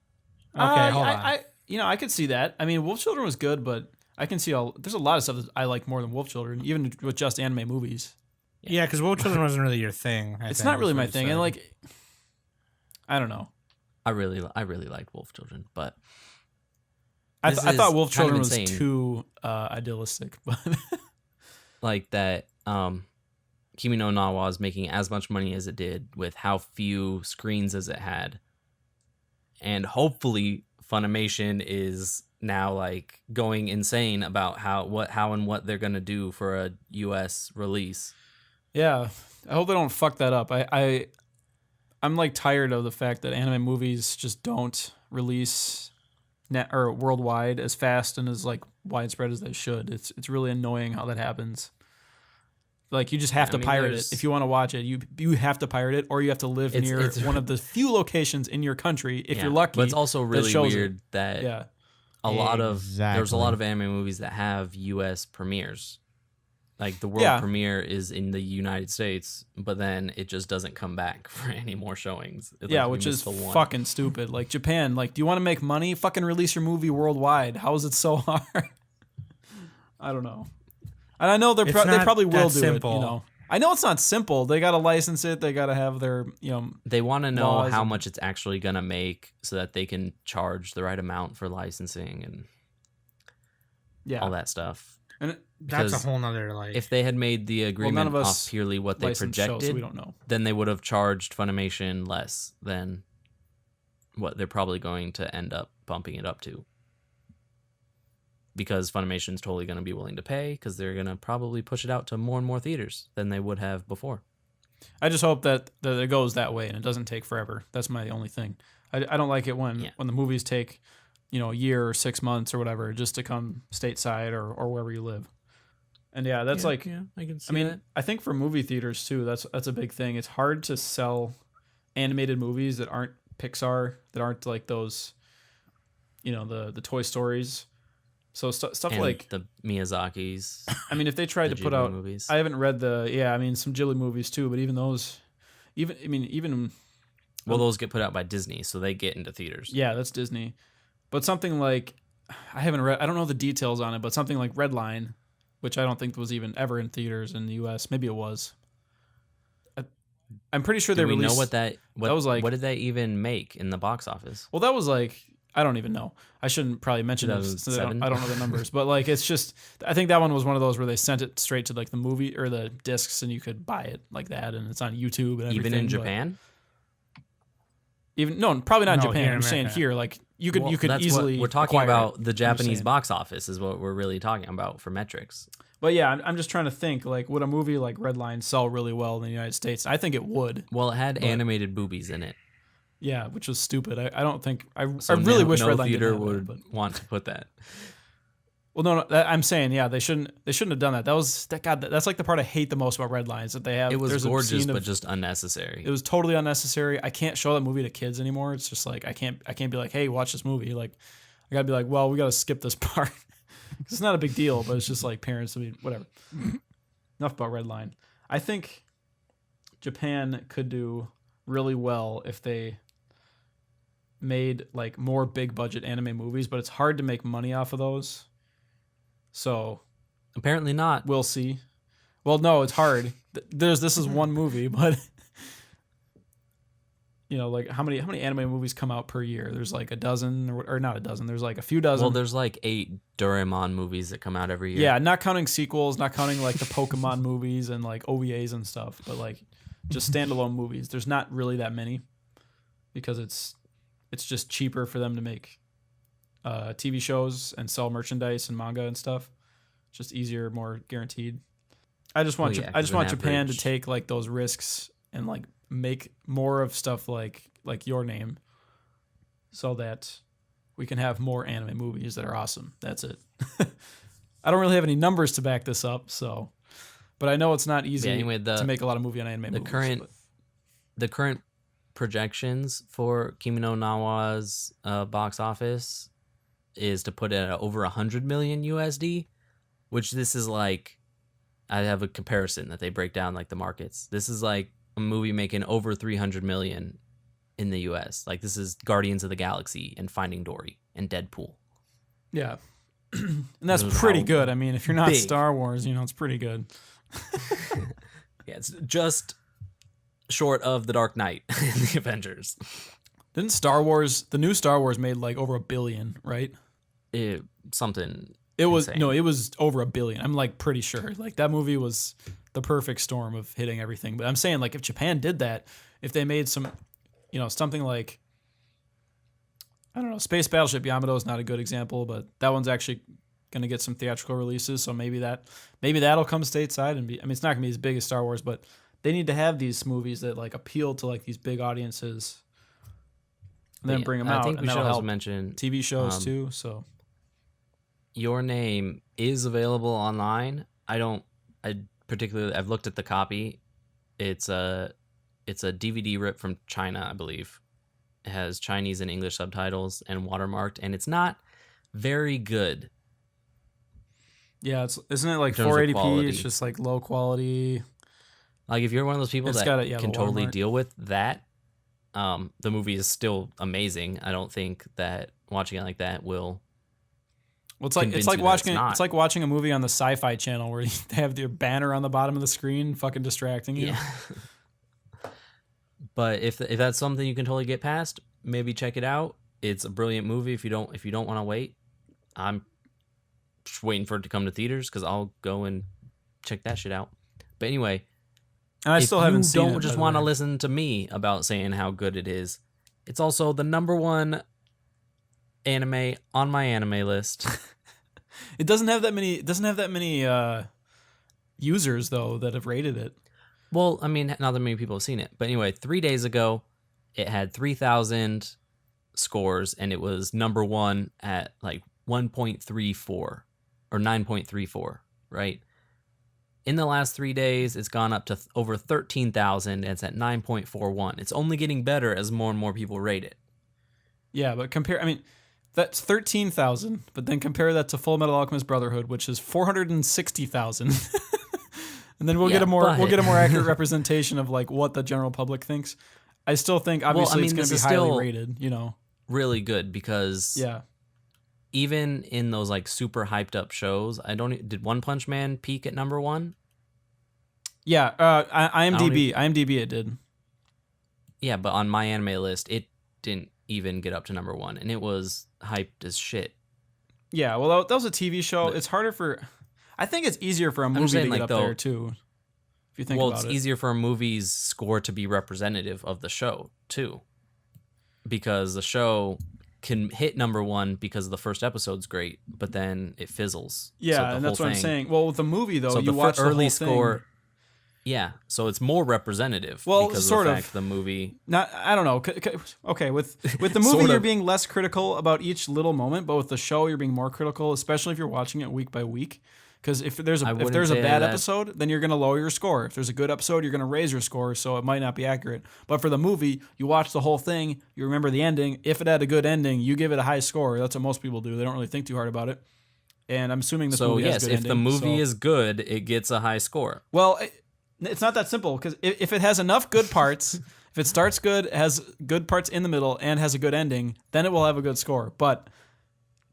[SPEAKER 4] Okay, hold on.
[SPEAKER 2] I could see that. I mean, Wolf Children was good, but I can see there's a lot of stuff that I like more than Wolf Children, even with just anime movies.
[SPEAKER 4] Yeah, because Wolf Children wasn't really your thing.
[SPEAKER 2] It's not really my thing, and like, I don't know.
[SPEAKER 1] I really liked Wolf Children, but
[SPEAKER 2] I thought Wolf
[SPEAKER 1] kind of
[SPEAKER 2] Children was
[SPEAKER 1] insane.
[SPEAKER 2] too idealistic, but
[SPEAKER 1] like that. Kimi no Na wa is making as much money as it did with how few screens as it had, and hopefully Funimation is now like going insane about how and what they're gonna do for a U.S. release.
[SPEAKER 2] Yeah, I hope they don't fuck that up. I'm like tired of the fact that anime movies just don't release or worldwide as fast and as like widespread as they should. It's really annoying how that happens. Like, you just have to pirate it. If you want to watch it, you have to pirate it, or you have to live near one of the few locations in your country, if you're lucky.
[SPEAKER 1] But it's also really weird that there's a lot of anime movies that have U.S. premieres. Like, the world premiere is in the United States, but then it just doesn't come back for any more showings.
[SPEAKER 2] Which is fucking stupid. Like, Japan, like, do you want to make money? Fucking release your movie worldwide. How is it so hard? I don't know. And I know they probably will do it, you know. I know it's not simple. They got to license it. They got to have their,
[SPEAKER 1] They want to know
[SPEAKER 2] laws
[SPEAKER 1] how
[SPEAKER 2] and-
[SPEAKER 1] much it's actually going to make so that they can charge the right amount for licensing and
[SPEAKER 2] yeah.
[SPEAKER 1] all that stuff.
[SPEAKER 2] And
[SPEAKER 4] That's
[SPEAKER 1] Because
[SPEAKER 4] a whole nother like.
[SPEAKER 1] If they had made the agreement
[SPEAKER 2] of us
[SPEAKER 1] off purely what they
[SPEAKER 2] licensed shows,
[SPEAKER 1] projected,
[SPEAKER 2] so we don't know.
[SPEAKER 1] then they would have charged Funimation less than what they're probably going to end up bumping it up to. Because Funimation's totally going to be willing to pay because they're going to probably push it out to more and more theaters than they would have before.
[SPEAKER 2] I just hope that it goes that way and it doesn't take forever. That's my only thing. I don't like it when the movies take, a year or 6 months or whatever just to come stateside or wherever you live. And that's
[SPEAKER 1] I can see that.
[SPEAKER 2] I think for movie theaters too, that's a big thing. It's hard to sell animated movies that aren't Pixar, that aren't like those, the Toy Stories. So stuff
[SPEAKER 1] And
[SPEAKER 2] like
[SPEAKER 1] the Miyazaki's.
[SPEAKER 2] I mean, if they tried
[SPEAKER 1] the
[SPEAKER 2] to put
[SPEAKER 1] Ghibli
[SPEAKER 2] out
[SPEAKER 1] movies.
[SPEAKER 2] I haven't read some Ghibli movies too, but even those, even
[SPEAKER 1] Well, those get put out by Disney, so they get into theaters.
[SPEAKER 2] yeah, that's Disney. But something like I don't know the details on it, but something like Redline, which I don't think was even ever in theaters in the US. Maybe it was. I'm pretty sure they
[SPEAKER 1] Do we
[SPEAKER 2] released.
[SPEAKER 1] know what
[SPEAKER 2] was like-
[SPEAKER 1] what did they even make in the box office?
[SPEAKER 2] Well, that was like I don't even know. I shouldn't probably mention it since I
[SPEAKER 1] 2007?
[SPEAKER 2] don't know the numbers. But like it's just I think that one was one of those where they sent it straight to like the movie or the discs and you could buy it like that and it's on YouTube and everything.
[SPEAKER 1] Even in
[SPEAKER 2] but
[SPEAKER 1] Japan?
[SPEAKER 2] Probably not in
[SPEAKER 4] No,
[SPEAKER 2] Japan.
[SPEAKER 4] here in
[SPEAKER 2] I'm saying
[SPEAKER 4] America.
[SPEAKER 2] here, like you could
[SPEAKER 1] Well,
[SPEAKER 2] you could
[SPEAKER 1] that's
[SPEAKER 2] easily.
[SPEAKER 1] what we're talking
[SPEAKER 2] acquire
[SPEAKER 1] about
[SPEAKER 2] it.
[SPEAKER 1] the
[SPEAKER 2] I'm
[SPEAKER 1] Japanese
[SPEAKER 2] saying.
[SPEAKER 1] box office is what we're really talking about for metrics.
[SPEAKER 2] But yeah, I'm just trying to think like would a movie like Redline sell really well in the United States? I think it would.
[SPEAKER 1] Well, it had
[SPEAKER 2] But-
[SPEAKER 1] animated boobies in it.
[SPEAKER 2] Yeah, which was stupid. I don't think
[SPEAKER 1] So
[SPEAKER 2] I really wish
[SPEAKER 1] no
[SPEAKER 2] Redline
[SPEAKER 1] theater
[SPEAKER 2] didn't have
[SPEAKER 1] would
[SPEAKER 2] that, but
[SPEAKER 1] want to put that.
[SPEAKER 2] well, no, I'm saying they shouldn't have done that. That's like the part I hate the most about Redline is that they have
[SPEAKER 1] It was
[SPEAKER 2] there's a
[SPEAKER 1] gorgeous,
[SPEAKER 2] scene
[SPEAKER 1] but
[SPEAKER 2] of,
[SPEAKER 1] just unnecessary.
[SPEAKER 2] it was totally unnecessary. I can't show that movie to kids anymore. It's just like I can't be like, hey, watch this movie. Like I gotta be like, well, we gotta skip this part. 'Cause it's not a big deal, but it's just like parents. I mean, whatever. Enough about Redline. I think Japan could do really well if they made like more big budget anime movies, but it's hard to make money off of those. So
[SPEAKER 1] Apparently not.
[SPEAKER 2] we'll see. Well, no, it's hard. This is one movie, but like how many anime movies come out per year? There's like a dozen or not a dozen. There's like a few dozen.
[SPEAKER 1] Well, there's like 8 Doraemon movies that come out every year.
[SPEAKER 2] yeah, not counting sequels, not counting like the Pokemon movies and like OVAs and stuff, but like just standalone movies. There's not really that many because it's just cheaper for them to make TV shows and sell merchandise and manga and stuff. It's just easier, more guaranteed. I just want
[SPEAKER 1] Well, yeah,
[SPEAKER 2] I just
[SPEAKER 1] 'cause
[SPEAKER 2] want
[SPEAKER 1] an
[SPEAKER 2] Japan to
[SPEAKER 1] average-
[SPEAKER 2] take like those risks and like make more of stuff like Your Name, so that we can have more anime movies that are awesome. That's it. I don't really have any numbers to back this up, so, but I know it's not easy
[SPEAKER 1] Yeah, anyway,
[SPEAKER 2] to make a lot of movie on anime
[SPEAKER 1] the
[SPEAKER 2] movies.
[SPEAKER 1] the current projections for Kimi no Nawa's box office is to put it at over 100 million USD, which this is like, I have a comparison that they break down like the markets. This is like a movie making over 300 million in the US. Like this is Guardians of the Galaxy and Finding Dory and Deadpool.
[SPEAKER 2] Yeah. And that's
[SPEAKER 1] This is
[SPEAKER 2] pretty
[SPEAKER 1] how
[SPEAKER 2] good. I mean, if you're not
[SPEAKER 1] big.
[SPEAKER 2] Star Wars, it's pretty good.
[SPEAKER 1] Yeah, it's just short of The Dark Knight and the Avengers.
[SPEAKER 2] Didn't Star Wars, the new Star Wars made like over $1 billion, right?
[SPEAKER 1] Something.
[SPEAKER 2] It was
[SPEAKER 1] insane.
[SPEAKER 2] no, it was over $1 billion. I'm like pretty sure. Like that movie was the perfect storm of hitting everything. But I'm saying like if Japan did that, if they made some, something like, I don't know, Space Battleship Yamato is not a good example, but that one's actually going to get some theatrical releases. So maybe that'll come stateside and be. I mean, it's not going to be as big as Star Wars, but they need to have these movies that like appeal to like these big audiences, and then
[SPEAKER 1] Yeah,
[SPEAKER 2] bring them
[SPEAKER 1] I
[SPEAKER 2] out.
[SPEAKER 1] think
[SPEAKER 2] and
[SPEAKER 1] we should
[SPEAKER 2] that'll
[SPEAKER 1] also
[SPEAKER 2] help
[SPEAKER 1] mention
[SPEAKER 2] TV shows
[SPEAKER 1] um,
[SPEAKER 2] too. So
[SPEAKER 1] Your Name is available online. I've looked at the copy. It's a DVD rip from China, I believe. It has Chinese and English subtitles and watermarked, and it's not very good.
[SPEAKER 2] yeah, isn't it like
[SPEAKER 1] In terms of
[SPEAKER 2] 480p?
[SPEAKER 1] quality.
[SPEAKER 2] It's just like low quality.
[SPEAKER 1] Like if you're one of those people
[SPEAKER 2] It's
[SPEAKER 1] that
[SPEAKER 2] got it, yeah,
[SPEAKER 1] can
[SPEAKER 2] the
[SPEAKER 1] totally
[SPEAKER 2] watermark.
[SPEAKER 1] deal with that, the movie is still amazing. I don't think that watching it like that will
[SPEAKER 2] Well, it's
[SPEAKER 1] convince
[SPEAKER 2] like
[SPEAKER 1] you that
[SPEAKER 2] watching
[SPEAKER 1] not.
[SPEAKER 2] it's like watching a movie on the Sci-Fi Channel where they have their banner on the bottom of the screen, fucking distracting you.
[SPEAKER 1] Yeah. But if that's something you can totally get past, maybe check it out. It's a brilliant movie. If you don't want to wait, I'm just waiting for it to come to theaters because I'll go and check that shit out. But anyway,
[SPEAKER 2] And I still haven't seen it.
[SPEAKER 1] If you don't just
[SPEAKER 2] by the
[SPEAKER 1] want to
[SPEAKER 2] way.
[SPEAKER 1] listen to me about saying how good it is, it's also the number one anime on my anime list.
[SPEAKER 2] It doesn't have that many. It doesn't have that many users though that have rated it.
[SPEAKER 1] Well, I mean, not that many people have seen it. But anyway, 3 days ago, it had 3,000 scores, and it was number one at like 1.34 or 9.34, right? In the last 3 days, it's gone up to over 13,000, and it's at 9.41. It's only getting better as more and more people rate it.
[SPEAKER 2] Yeah, but compare. I mean, that's 13,000, but then compare that to Full Metal Alchemist Brotherhood, which is 460,000. And then we'll get a more accurate representation of like what the general public thinks. I still think obviously it's going to be highly rated, you know.
[SPEAKER 1] Really good because
[SPEAKER 2] Yeah.
[SPEAKER 1] even in those like super hyped up shows, did One Punch Man peak at number one?
[SPEAKER 2] Yeah, IMDb it did.
[SPEAKER 1] Yeah, but on my anime list, it didn't even get up to number one, and it was hyped as shit.
[SPEAKER 2] Yeah, well that was a TV show. It's harder for I think it's easier for a movie to get up there too. If you think about it.
[SPEAKER 1] Well, it's easier for a movie's score to be representative of the show too. Because the show can hit number one because the first episode's great, but then it fizzles.
[SPEAKER 2] Yeah, and that's what I'm saying. Well, with the movie though, you watch the
[SPEAKER 1] early
[SPEAKER 2] whole
[SPEAKER 1] score.
[SPEAKER 2] thing.
[SPEAKER 1] Yeah, so it's more representative.
[SPEAKER 2] Well,
[SPEAKER 1] because
[SPEAKER 2] sort
[SPEAKER 1] of the
[SPEAKER 2] of.
[SPEAKER 1] fact the movie.
[SPEAKER 2] Not, I don't know. Okay, with the movie,
[SPEAKER 1] Sort
[SPEAKER 2] you're
[SPEAKER 1] of.
[SPEAKER 2] being less critical about each little moment, but with the show, you're being more critical, especially if you're watching it week by week. Because if there's a
[SPEAKER 1] wouldn't
[SPEAKER 2] bad
[SPEAKER 1] say that-
[SPEAKER 2] episode, then you're gonna lower your score. If there's a good episode, you're gonna raise your score, so it might not be accurate. But for the movie, you watch the whole thing, you remember the ending. If it had a good ending, you give it a high score. That's what most people do. They don't really think too hard about it. And I'm assuming this movie has a good
[SPEAKER 1] if
[SPEAKER 2] ending.
[SPEAKER 1] the movie
[SPEAKER 2] so-
[SPEAKER 1] is good, it gets a high score.
[SPEAKER 2] Well, it's not that simple because if it has enough good parts, if it starts good, has good parts in the middle, and has a good ending, then it will have a good score. But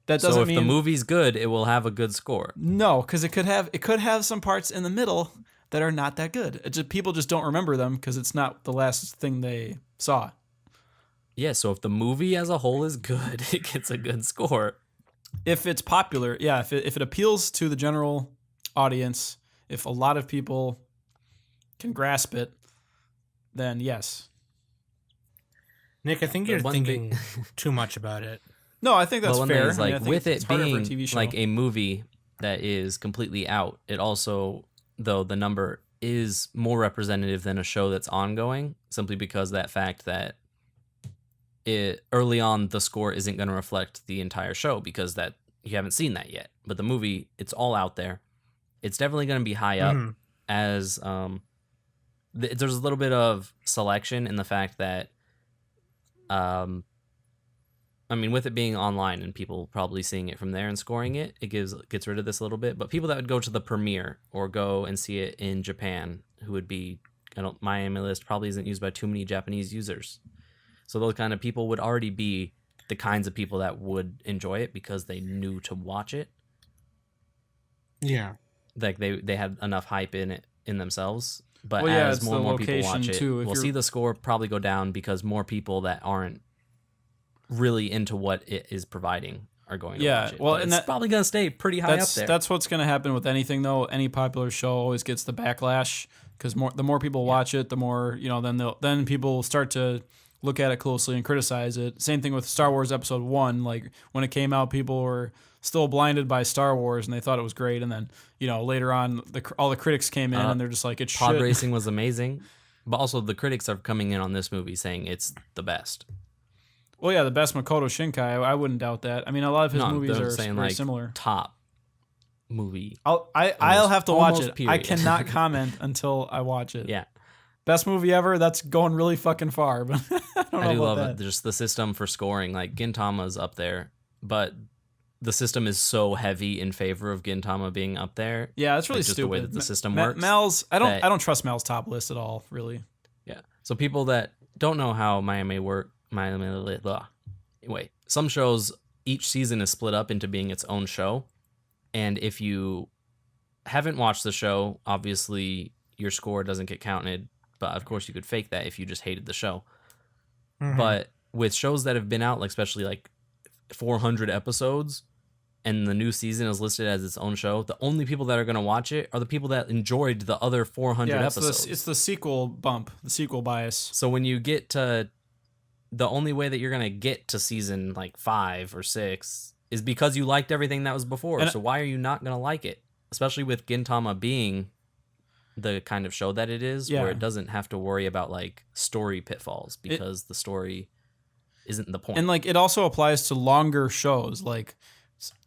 [SPEAKER 2] that doesn't
[SPEAKER 1] So if
[SPEAKER 2] mean
[SPEAKER 1] the movie's good, it will have a good score.
[SPEAKER 2] no, because it could have some parts in the middle that are not that good. People just don't remember them because it's not the last thing they saw.
[SPEAKER 1] Yeah, so if the movie as a whole is good, it gets a good score.
[SPEAKER 2] If it's popular, yeah, if it appeals to the general audience, if a lot of people can grasp it, then yes.
[SPEAKER 4] Nick, I think you're
[SPEAKER 1] one
[SPEAKER 4] thinking too much about it.
[SPEAKER 2] No, I think that's
[SPEAKER 1] One
[SPEAKER 2] fair.
[SPEAKER 1] thing is,
[SPEAKER 2] I mean,
[SPEAKER 1] like,
[SPEAKER 2] I think
[SPEAKER 1] with
[SPEAKER 2] it's
[SPEAKER 1] it
[SPEAKER 2] harder for
[SPEAKER 1] being
[SPEAKER 2] a TV show.
[SPEAKER 1] like a movie that is completely out, it also, though the number is more representative than a show that's ongoing, simply because that fact that early on the score isn't going to reflect the entire show because that you haven't seen that yet. But the movie, it's all out there. It's definitely going to be high up as there's a little bit of selection in the fact that I mean, with it being online and people probably seeing it from there and scoring it, it gets rid of this a little bit. But people that would go to the premiere or go and see it in Japan, who would be, my anime list probably isn't used by too many Japanese users. So those kind of people would already be the kinds of people that would enjoy it because they knew to watch it.
[SPEAKER 4] Yeah.
[SPEAKER 1] Like they had enough hype in it in themselves. But
[SPEAKER 2] Well, yeah,
[SPEAKER 1] as
[SPEAKER 2] it's
[SPEAKER 1] more and
[SPEAKER 2] the
[SPEAKER 1] more people watch
[SPEAKER 2] location,
[SPEAKER 1] it,
[SPEAKER 2] too. If
[SPEAKER 1] we'll
[SPEAKER 2] you're-
[SPEAKER 1] see the score probably go down because more people that aren't really into what it is providing are going to watch it.
[SPEAKER 2] well,
[SPEAKER 1] But
[SPEAKER 2] and
[SPEAKER 1] it's
[SPEAKER 2] that-
[SPEAKER 1] probably going to stay pretty high up there.
[SPEAKER 2] That's what's going to happen with anything though. Any popular show always gets the backlash because the more people watch it, the more then people will start to look at it closely and criticize it. Same thing with Star Wars Episode 1. Like when it came out, people were still blinded by Star Wars and they thought it was great. And then later on, all the critics came in and they're just like, it's
[SPEAKER 1] Pod
[SPEAKER 2] shit.
[SPEAKER 1] racing was amazing, but also the critics are coming in on this movie saying it's the best.
[SPEAKER 2] Well, yeah, the best Makoto Shinkai. I wouldn't doubt that. I mean, a lot of his movies
[SPEAKER 1] they're
[SPEAKER 2] are
[SPEAKER 1] saying
[SPEAKER 2] very
[SPEAKER 1] like
[SPEAKER 2] similar.
[SPEAKER 1] top movie.
[SPEAKER 2] I'll have to watch it.
[SPEAKER 1] Almost
[SPEAKER 2] I
[SPEAKER 1] period.
[SPEAKER 2] cannot comment until I watch it.
[SPEAKER 1] Yeah.
[SPEAKER 2] Best movie ever. That's going really fucking far, but I don't know
[SPEAKER 1] I do
[SPEAKER 2] about
[SPEAKER 1] love
[SPEAKER 2] that.
[SPEAKER 1] it. Just the system for scoring, like Gintama's up there, but the system is so heavy in favor of Gintama being up there.
[SPEAKER 2] Yeah, that's really
[SPEAKER 1] Like, just
[SPEAKER 2] stupid.
[SPEAKER 1] the way that the system
[SPEAKER 2] Ma-
[SPEAKER 1] works.
[SPEAKER 2] Mel's. I
[SPEAKER 1] that-
[SPEAKER 2] don't trust Mel's top list at all. Really.
[SPEAKER 1] Yeah. So people that don't know how Miami work, Wait, some shows each season is split up into being its own show. And if you haven't watched the show, obviously your score doesn't get counted. But of course, you could fake that if you just hated the show.
[SPEAKER 4] Mhm.
[SPEAKER 1] But with shows that have been out, like especially like 400 episodes, and the new season is listed as its own show, the only people that are going to watch it are the people that enjoyed the other 400
[SPEAKER 2] Yeah,
[SPEAKER 1] episodes.
[SPEAKER 2] it's the sequel bump, the sequel bias.
[SPEAKER 1] So when you get to the only way that you're going to get to season like 5 or 6 is because you liked everything that was before.
[SPEAKER 2] And
[SPEAKER 1] so why are you not going to like it? Especially with Gintama being the kind of show that it is,
[SPEAKER 2] Yeah.
[SPEAKER 1] where it doesn't have to worry about like story pitfalls because the story isn't the point.
[SPEAKER 2] And like it also applies to longer shows. Like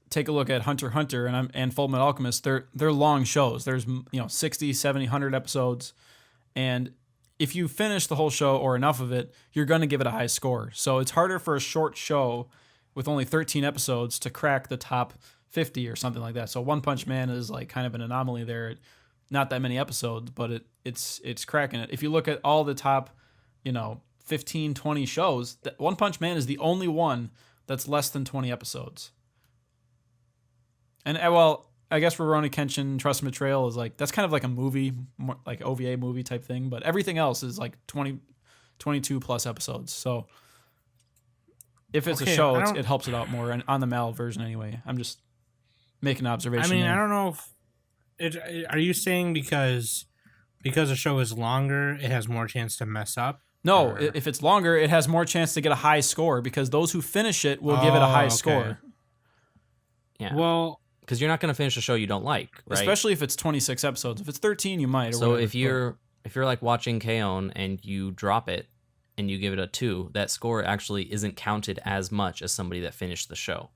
[SPEAKER 2] take a look at Hunter x Hunter and Full Metal Alchemist. They're long shows. There's 60, 70, 100 episodes, and if you finish the whole show or enough of it, you're going to give it a high score. So it's harder for a short show with only 13 episodes to crack the top 50 or something like that. So One Punch Man is like kind of an anomaly there. Not that many episodes, but it's cracking it. If you look at all the top, 15, 20 shows, One Punch Man is the only one that's less than 20 episodes. And I guess Rurouni Kenshin Trust and Betrayal is like, that's kind of like a movie, more like OVA movie type thing, but everything else is like 20, 22 plus episodes. So if it's a show, it helps it out more, and on the MAL version anyway. I'm just making an observation.
[SPEAKER 4] I mean,
[SPEAKER 2] there.
[SPEAKER 4] I don't know if are you saying because a show is longer, it has more chance to mess up?
[SPEAKER 2] No,
[SPEAKER 4] or-
[SPEAKER 2] if it's longer, it has more chance to get a high score because those who finish it will give it a high
[SPEAKER 4] okay.
[SPEAKER 2] score.
[SPEAKER 1] Yeah.
[SPEAKER 4] Well,
[SPEAKER 1] Because you're not going to finish a show you don't like, right?
[SPEAKER 2] Especially if it's 26 episodes. If it's 13, you might. Or
[SPEAKER 1] So
[SPEAKER 2] whatever,
[SPEAKER 1] if you're like watching K-On! And you drop it and you give it a 2, that score actually isn't counted as much as somebody that finished the show.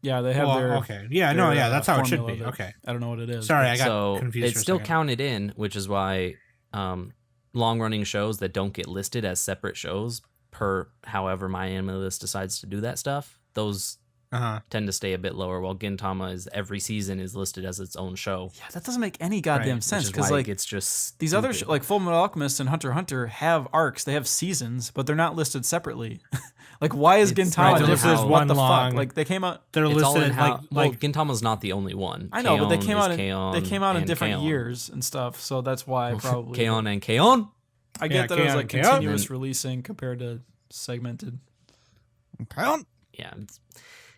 [SPEAKER 2] yeah, they have their.
[SPEAKER 4] okay. Yeah,
[SPEAKER 2] their,
[SPEAKER 4] no, yeah, that's how it should
[SPEAKER 2] formula
[SPEAKER 4] be.
[SPEAKER 2] of
[SPEAKER 4] Okay.
[SPEAKER 2] I don't know what it is.
[SPEAKER 4] Sorry, I got
[SPEAKER 1] So
[SPEAKER 4] confused.
[SPEAKER 1] it's
[SPEAKER 4] for a
[SPEAKER 1] still
[SPEAKER 4] second.
[SPEAKER 1] counted in, which is why long-running shows that don't get listed as separate shows per however my anime list decides to do that stuff, those tend to stay a bit lower, while Gintama is every season is listed as its own show.
[SPEAKER 2] Yeah, that doesn't make any goddamn
[SPEAKER 4] Right,
[SPEAKER 2] sense
[SPEAKER 1] Which is
[SPEAKER 2] because
[SPEAKER 1] why
[SPEAKER 2] like
[SPEAKER 1] it's just
[SPEAKER 2] these other
[SPEAKER 1] stupid.
[SPEAKER 2] like Full Metal Alchemist and Hunter x Hunter have arcs. They have seasons, but they're not listed separately. Like, why is
[SPEAKER 1] It's
[SPEAKER 2] Gintama
[SPEAKER 1] right,
[SPEAKER 2] different?
[SPEAKER 1] this is
[SPEAKER 2] What
[SPEAKER 4] one
[SPEAKER 2] the
[SPEAKER 4] long-
[SPEAKER 2] fuck? Like they came out.
[SPEAKER 4] They're
[SPEAKER 1] It's all in
[SPEAKER 4] listed
[SPEAKER 1] how,
[SPEAKER 4] like
[SPEAKER 1] Gintama's not the only one.
[SPEAKER 2] I know, but they
[SPEAKER 1] K-On!
[SPEAKER 2] came
[SPEAKER 1] is
[SPEAKER 2] out. In,
[SPEAKER 1] K-On!
[SPEAKER 2] they came out in
[SPEAKER 1] and
[SPEAKER 2] different
[SPEAKER 1] K-On!
[SPEAKER 2] years and stuff. So that's why probably.
[SPEAKER 1] K-On! And K-On!
[SPEAKER 2] I get
[SPEAKER 4] Yeah,
[SPEAKER 2] that it was
[SPEAKER 4] K-On!
[SPEAKER 2] like
[SPEAKER 4] K-On!
[SPEAKER 2] continuous releasing compared to segmented.
[SPEAKER 1] Yeah,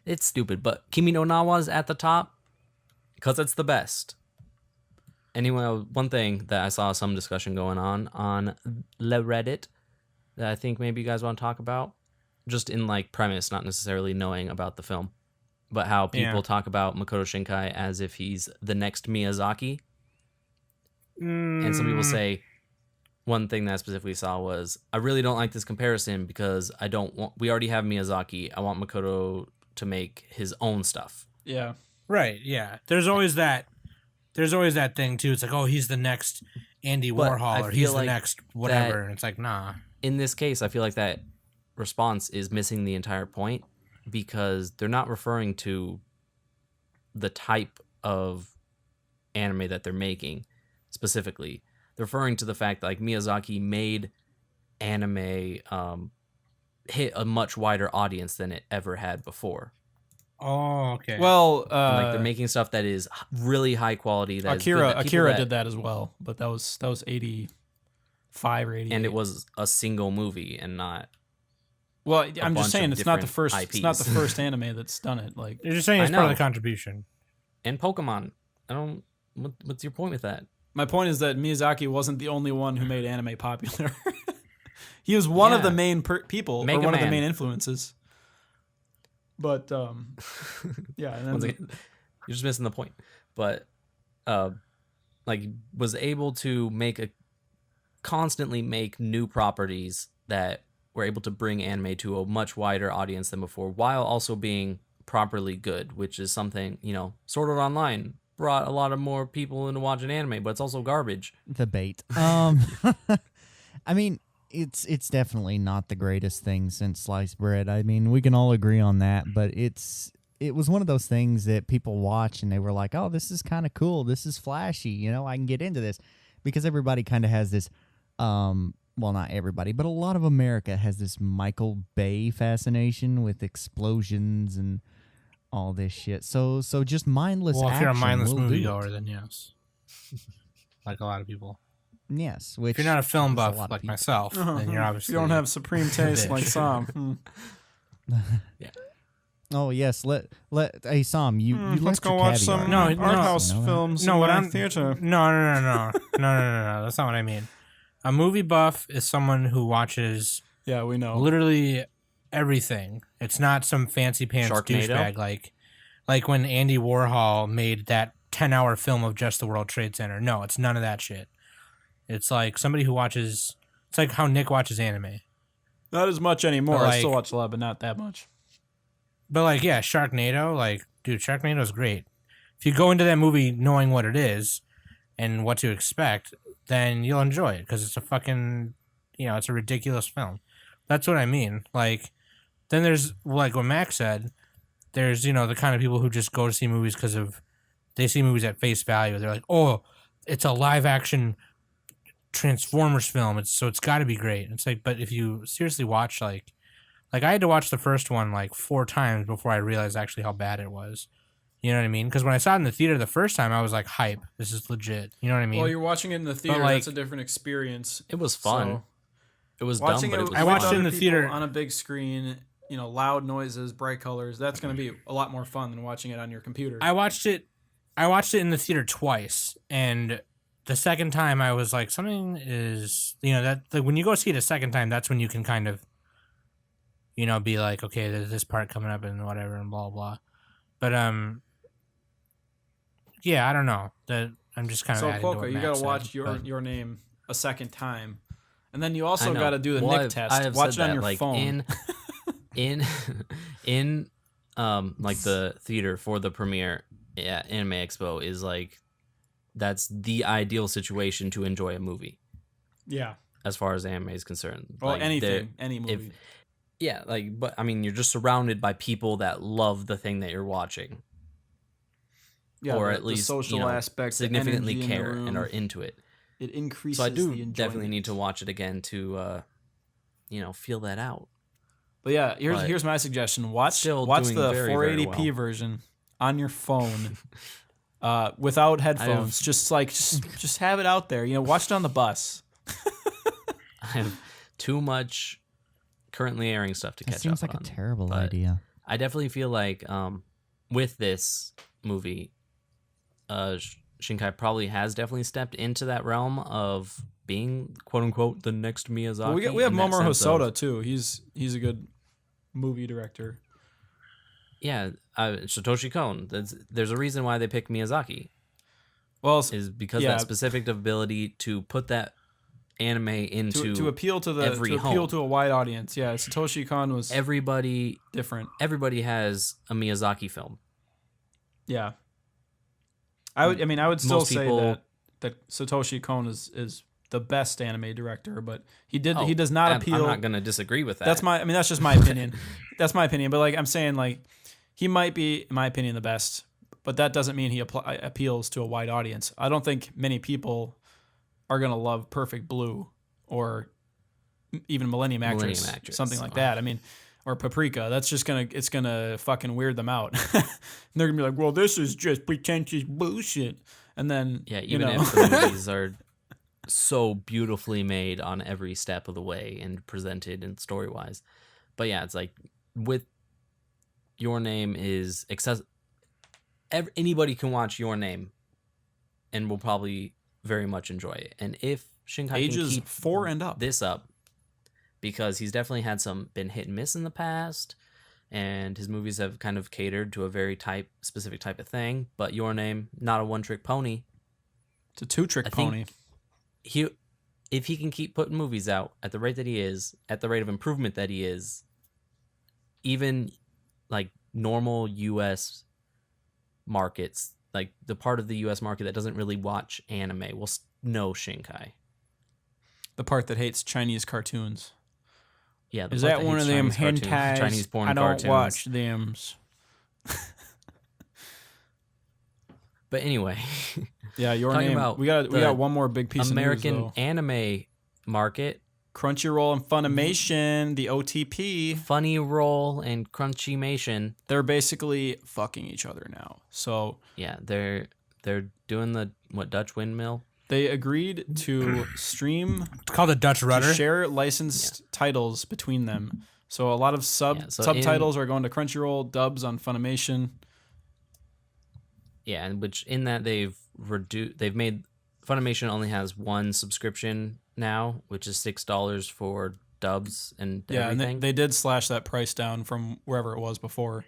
[SPEAKER 1] it's stupid, but Kimi no Na was at the top because it's the best. Anyway, one thing that I saw some discussion going on Le Reddit that I think maybe you guys want to talk about, just in like premise, not necessarily knowing about the film, but how people
[SPEAKER 4] Yeah.
[SPEAKER 1] talk about Makoto Shinkai as if he's the next Miyazaki. And some people say, one thing that I specifically saw was, I really don't like this comparison because we already have Miyazaki. I want Makoto to make his own stuff.
[SPEAKER 2] Yeah.
[SPEAKER 4] right. Yeah, there's always that. There's always that thing too. It's like, oh, he's the next Andy
[SPEAKER 1] But I
[SPEAKER 4] Warhol, or
[SPEAKER 1] feel
[SPEAKER 4] he's the
[SPEAKER 1] like
[SPEAKER 4] next whatever. And it's like, nah.
[SPEAKER 1] In this case, I feel like that response is missing the entire point because they're not referring to the type of anime that they're making specifically. They're referring to the fact that like Miyazaki made anime hit a much wider audience than it ever had before.
[SPEAKER 4] Oh, okay.
[SPEAKER 2] Well,
[SPEAKER 1] And, like they're making stuff that is really high quality. That is good, that people
[SPEAKER 2] Akira did that as well, but that was 85 or 88.
[SPEAKER 1] and it was a single movie and not.
[SPEAKER 2] Well, I'm
[SPEAKER 1] bunch
[SPEAKER 2] just saying
[SPEAKER 1] of
[SPEAKER 2] it's not the
[SPEAKER 1] different
[SPEAKER 2] first. It's not the
[SPEAKER 1] IPs.
[SPEAKER 2] first anime that's done it. Like
[SPEAKER 4] You're just saying it's
[SPEAKER 1] I
[SPEAKER 4] part of
[SPEAKER 1] know.
[SPEAKER 4] the contribution.
[SPEAKER 1] And Pokemon. I don't. What's your point with that?
[SPEAKER 2] my point is that Miyazaki wasn't the only one who made anime popular. He was one of the
[SPEAKER 1] Yeah.
[SPEAKER 2] main people,
[SPEAKER 1] Mega
[SPEAKER 2] or one of the
[SPEAKER 1] Man.
[SPEAKER 2] main influences. But yeah, and then,
[SPEAKER 1] Once again, you're just missing the point. But like was able to constantly make new properties that were able to bring anime to a much wider audience than before, while also being properly good, which is something, Sword Art Online brought a lot of more people into watching anime, but it's also garbage.
[SPEAKER 3] The bait. I mean, it's definitely not the greatest thing since sliced bread. I mean, we can all agree on that, but it was one of those things that people watch and they were like, "Oh, this is kind of cool. This is flashy. I can get into this," because everybody kind of has this well, not everybody, but a lot of America has this Michael Bay fascination with explosions and all this shit. So just mindless
[SPEAKER 4] Well, if
[SPEAKER 3] action
[SPEAKER 4] you're a mindless
[SPEAKER 3] will do
[SPEAKER 4] moviegoer,
[SPEAKER 3] it.
[SPEAKER 4] then yes. Like a lot of people.
[SPEAKER 3] Yes, which
[SPEAKER 4] If you're not a film
[SPEAKER 3] is a
[SPEAKER 4] buff
[SPEAKER 3] lot of
[SPEAKER 4] like
[SPEAKER 3] people.
[SPEAKER 4] myself, then you're obviously
[SPEAKER 5] You don't have supreme taste
[SPEAKER 4] bitch.
[SPEAKER 5] like Sam.
[SPEAKER 3] Oh yes, let hey Sam, you
[SPEAKER 5] Let's
[SPEAKER 3] left
[SPEAKER 5] go
[SPEAKER 3] your
[SPEAKER 5] watch
[SPEAKER 3] caviar.
[SPEAKER 5] some
[SPEAKER 4] No,
[SPEAKER 5] art
[SPEAKER 4] no,
[SPEAKER 5] house
[SPEAKER 3] you know that?
[SPEAKER 5] films
[SPEAKER 4] No,
[SPEAKER 5] in
[SPEAKER 4] what
[SPEAKER 5] my
[SPEAKER 4] I'm
[SPEAKER 5] theater.
[SPEAKER 4] No. That's not what I mean. A movie buff is someone who watches
[SPEAKER 5] Yeah, we know.
[SPEAKER 4] literally everything. It's not some fancy pants
[SPEAKER 1] Sharknado?
[SPEAKER 4] douchebag like when Andy Warhol made that 10-hour film of just the World Trade Center. No, it's none of that shit. It's like somebody who watches. It's like how Nick watches anime.
[SPEAKER 5] Not as much anymore.
[SPEAKER 4] But,
[SPEAKER 5] I still
[SPEAKER 4] like-
[SPEAKER 5] watch a lot, but not that much.
[SPEAKER 4] But like, yeah, Sharknado. Like, dude, Sharknado is great. If you go into that movie knowing what it is and what to expect, then you'll enjoy it because it's a fucking, it's a ridiculous film. That's what I mean. Like, then there's like what Max said. There's the kind of people who just go to see movies because they see movies at face value. They're like, oh, it's a live action Transformers film. It's got to be great. It's like, but if you seriously watch like I had to watch the first one like 4 times before I realized actually how bad it was. You know what I mean? Because when I saw it in the theater the first time, I was like, hype. This is legit. You know what I mean?
[SPEAKER 5] Well, you're watching it in the theater.
[SPEAKER 4] like-
[SPEAKER 5] That's a different experience.
[SPEAKER 1] It was fun.
[SPEAKER 5] So,
[SPEAKER 1] It was dumb,
[SPEAKER 5] watching
[SPEAKER 1] but
[SPEAKER 5] it,
[SPEAKER 1] it was
[SPEAKER 4] I watched
[SPEAKER 1] fun.
[SPEAKER 4] it in the
[SPEAKER 5] other
[SPEAKER 4] theater.
[SPEAKER 5] people on a big screen. Loud noises, bright colors. That's going to be a lot more fun than watching it on your computer.
[SPEAKER 4] I watched it in the theater twice, and the second time I was like, something is that like when you go see it a second time, that's when you can kind of be like, okay, there's this part coming up and whatever and blah blah. But yeah, I don't know. That I'm just kind of
[SPEAKER 5] So
[SPEAKER 4] adding to what
[SPEAKER 5] Quokka, you
[SPEAKER 4] Max
[SPEAKER 5] got to
[SPEAKER 4] said,
[SPEAKER 5] watch
[SPEAKER 4] but-
[SPEAKER 5] your name a second time, and then you
[SPEAKER 1] I
[SPEAKER 5] also
[SPEAKER 1] know.
[SPEAKER 5] got to do the
[SPEAKER 1] Well,
[SPEAKER 5] Nick test.
[SPEAKER 1] I have
[SPEAKER 5] Watch it
[SPEAKER 1] said
[SPEAKER 5] on
[SPEAKER 1] that,
[SPEAKER 5] your
[SPEAKER 1] like,
[SPEAKER 5] phone.
[SPEAKER 1] in like the theater for the premiere Anime Expo is like that's the ideal situation to enjoy a movie
[SPEAKER 5] Yeah.
[SPEAKER 1] as far as anime is concerned.
[SPEAKER 5] Well,
[SPEAKER 1] Like,
[SPEAKER 5] anything, any movie.
[SPEAKER 1] if- yeah, like, but I mean, you're just surrounded by people that love the thing that you're watching,
[SPEAKER 5] yeah,
[SPEAKER 1] or
[SPEAKER 5] the,
[SPEAKER 1] at least
[SPEAKER 5] the social aspect, the
[SPEAKER 1] significantly
[SPEAKER 5] energy in the
[SPEAKER 1] care and
[SPEAKER 5] room,
[SPEAKER 1] are into it.
[SPEAKER 5] it increases.
[SPEAKER 1] So I
[SPEAKER 5] the
[SPEAKER 1] do
[SPEAKER 5] enjoyment.
[SPEAKER 1] definitely need to watch it again to, feel that out.
[SPEAKER 5] But yeah,
[SPEAKER 1] But
[SPEAKER 5] here's my suggestion: watch
[SPEAKER 1] still
[SPEAKER 5] watch
[SPEAKER 1] doing
[SPEAKER 5] the
[SPEAKER 1] very, very
[SPEAKER 5] 480p
[SPEAKER 1] well.
[SPEAKER 5] version on your phone, without headphones. Just have it out there. Watch it on the bus.
[SPEAKER 1] I have too much currently airing stuff to
[SPEAKER 3] That
[SPEAKER 1] catch
[SPEAKER 3] seems
[SPEAKER 1] up
[SPEAKER 3] like
[SPEAKER 1] on.
[SPEAKER 3] a terrible
[SPEAKER 1] but
[SPEAKER 3] idea.
[SPEAKER 1] I definitely feel like with this movie, Shinkai probably has definitely stepped into that realm of being quote unquote the next Miyazaki.
[SPEAKER 5] Well, we have
[SPEAKER 1] in that
[SPEAKER 5] Mamoru
[SPEAKER 1] sense of-
[SPEAKER 5] Hosoda too. He's a good movie director.
[SPEAKER 1] Yeah, Satoshi Kon. There's a reason why they picked Miyazaki
[SPEAKER 5] Well,
[SPEAKER 1] is because
[SPEAKER 5] yeah.
[SPEAKER 1] that specific ability to put that anime into
[SPEAKER 5] to appeal to
[SPEAKER 1] every
[SPEAKER 5] appeal
[SPEAKER 1] home.
[SPEAKER 5] to a wide audience. Yeah, Satoshi Kon was
[SPEAKER 1] everybody.
[SPEAKER 5] different.
[SPEAKER 1] Everybody has a Miyazaki film.
[SPEAKER 5] Yeah. I would still
[SPEAKER 1] Most
[SPEAKER 5] say
[SPEAKER 1] people-
[SPEAKER 5] that Satoshi Kon is the best anime director, but he
[SPEAKER 1] Oh,
[SPEAKER 5] does not appeal.
[SPEAKER 1] I'm not going to disagree with that.
[SPEAKER 5] That's just my opinion. That's my opinion, but like I'm saying, like he might be, in my opinion, the best, but that doesn't mean he appeals to a wide audience. I don't think many people are gonna love Perfect Blue or even Millennium Actress, something like that. I mean, or Paprika. That's just gonna fucking weird them out. They're gonna be like, well, this is just pretentious bullshit, and then
[SPEAKER 1] Yeah, even if the movies are so beautifully made on every step of the way and presented and story wise. But yeah, it's like with Your Name is anybody can watch Your Name and will probably very much enjoy it. And if Shinkai can
[SPEAKER 5] ages
[SPEAKER 1] keep
[SPEAKER 5] 4 and up.
[SPEAKER 1] this up, because he's definitely had been hit and miss in the past, and his movies have kind of catered to a very specific type of thing. But Your Name, not a one-trick pony.
[SPEAKER 5] It's a 2-trick
[SPEAKER 1] I think
[SPEAKER 5] pony.
[SPEAKER 1] If he can keep putting movies out at the rate that he is, at the rate of improvement that he is, even like normal U.S. markets, like the part of the U.S. market that doesn't really watch anime, will know Shinkai.
[SPEAKER 5] The part that hates Chinese cartoons.
[SPEAKER 1] Yeah, the
[SPEAKER 5] Is
[SPEAKER 1] part
[SPEAKER 5] that one of them
[SPEAKER 1] hates
[SPEAKER 5] hentai?
[SPEAKER 1] Chinese porn
[SPEAKER 5] I don't
[SPEAKER 1] cartoons.
[SPEAKER 5] watch them.
[SPEAKER 1] But anyway,
[SPEAKER 5] Yeah, Your
[SPEAKER 1] Talking
[SPEAKER 5] Name.
[SPEAKER 1] about
[SPEAKER 5] We got
[SPEAKER 1] the
[SPEAKER 5] one more big piece
[SPEAKER 1] American
[SPEAKER 5] of news, though.
[SPEAKER 1] anime market,
[SPEAKER 5] Crunchyroll and Funimation, the OTP,
[SPEAKER 1] Funny Roll and Crunchimation.
[SPEAKER 5] they're basically fucking each other now. So
[SPEAKER 1] Yeah, they're doing the Dutch windmill.
[SPEAKER 5] they agreed to stream,
[SPEAKER 4] It's called a Dutch
[SPEAKER 5] to
[SPEAKER 4] rudder.
[SPEAKER 5] share licensed titles between them. So a lot of
[SPEAKER 1] Yeah, so
[SPEAKER 5] subtitles are going to Crunchyroll, dubs on Funimation.
[SPEAKER 1] Yeah, and which in that they've made Funimation only has one subscription now, which is $6 for dubs and
[SPEAKER 5] Yeah,
[SPEAKER 1] everything.
[SPEAKER 5] and they did slash that price down from wherever it was before.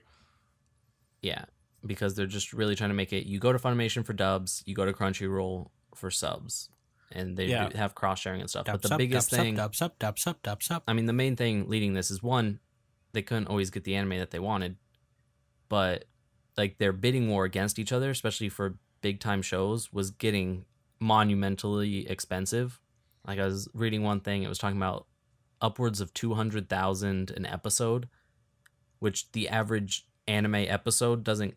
[SPEAKER 1] Yeah, because they're just really trying to make it. You go to Funimation for dubs, you go to Crunchyroll for subs, and they
[SPEAKER 5] Yeah.
[SPEAKER 1] do have cross sharing and stuff. But
[SPEAKER 4] Dubs
[SPEAKER 1] the
[SPEAKER 4] up,
[SPEAKER 1] biggest
[SPEAKER 4] dubs up,
[SPEAKER 1] thing,
[SPEAKER 4] dubs up, dubs up, dubs up.
[SPEAKER 1] I mean, the main thing leading this is one, they couldn't always get the anime that they wanted, but like their bidding war against each other, especially for big time shows, was getting monumentally expensive. Like I was reading one thing, it was talking about upwards of 200,000 an episode, which the average anime episode doesn't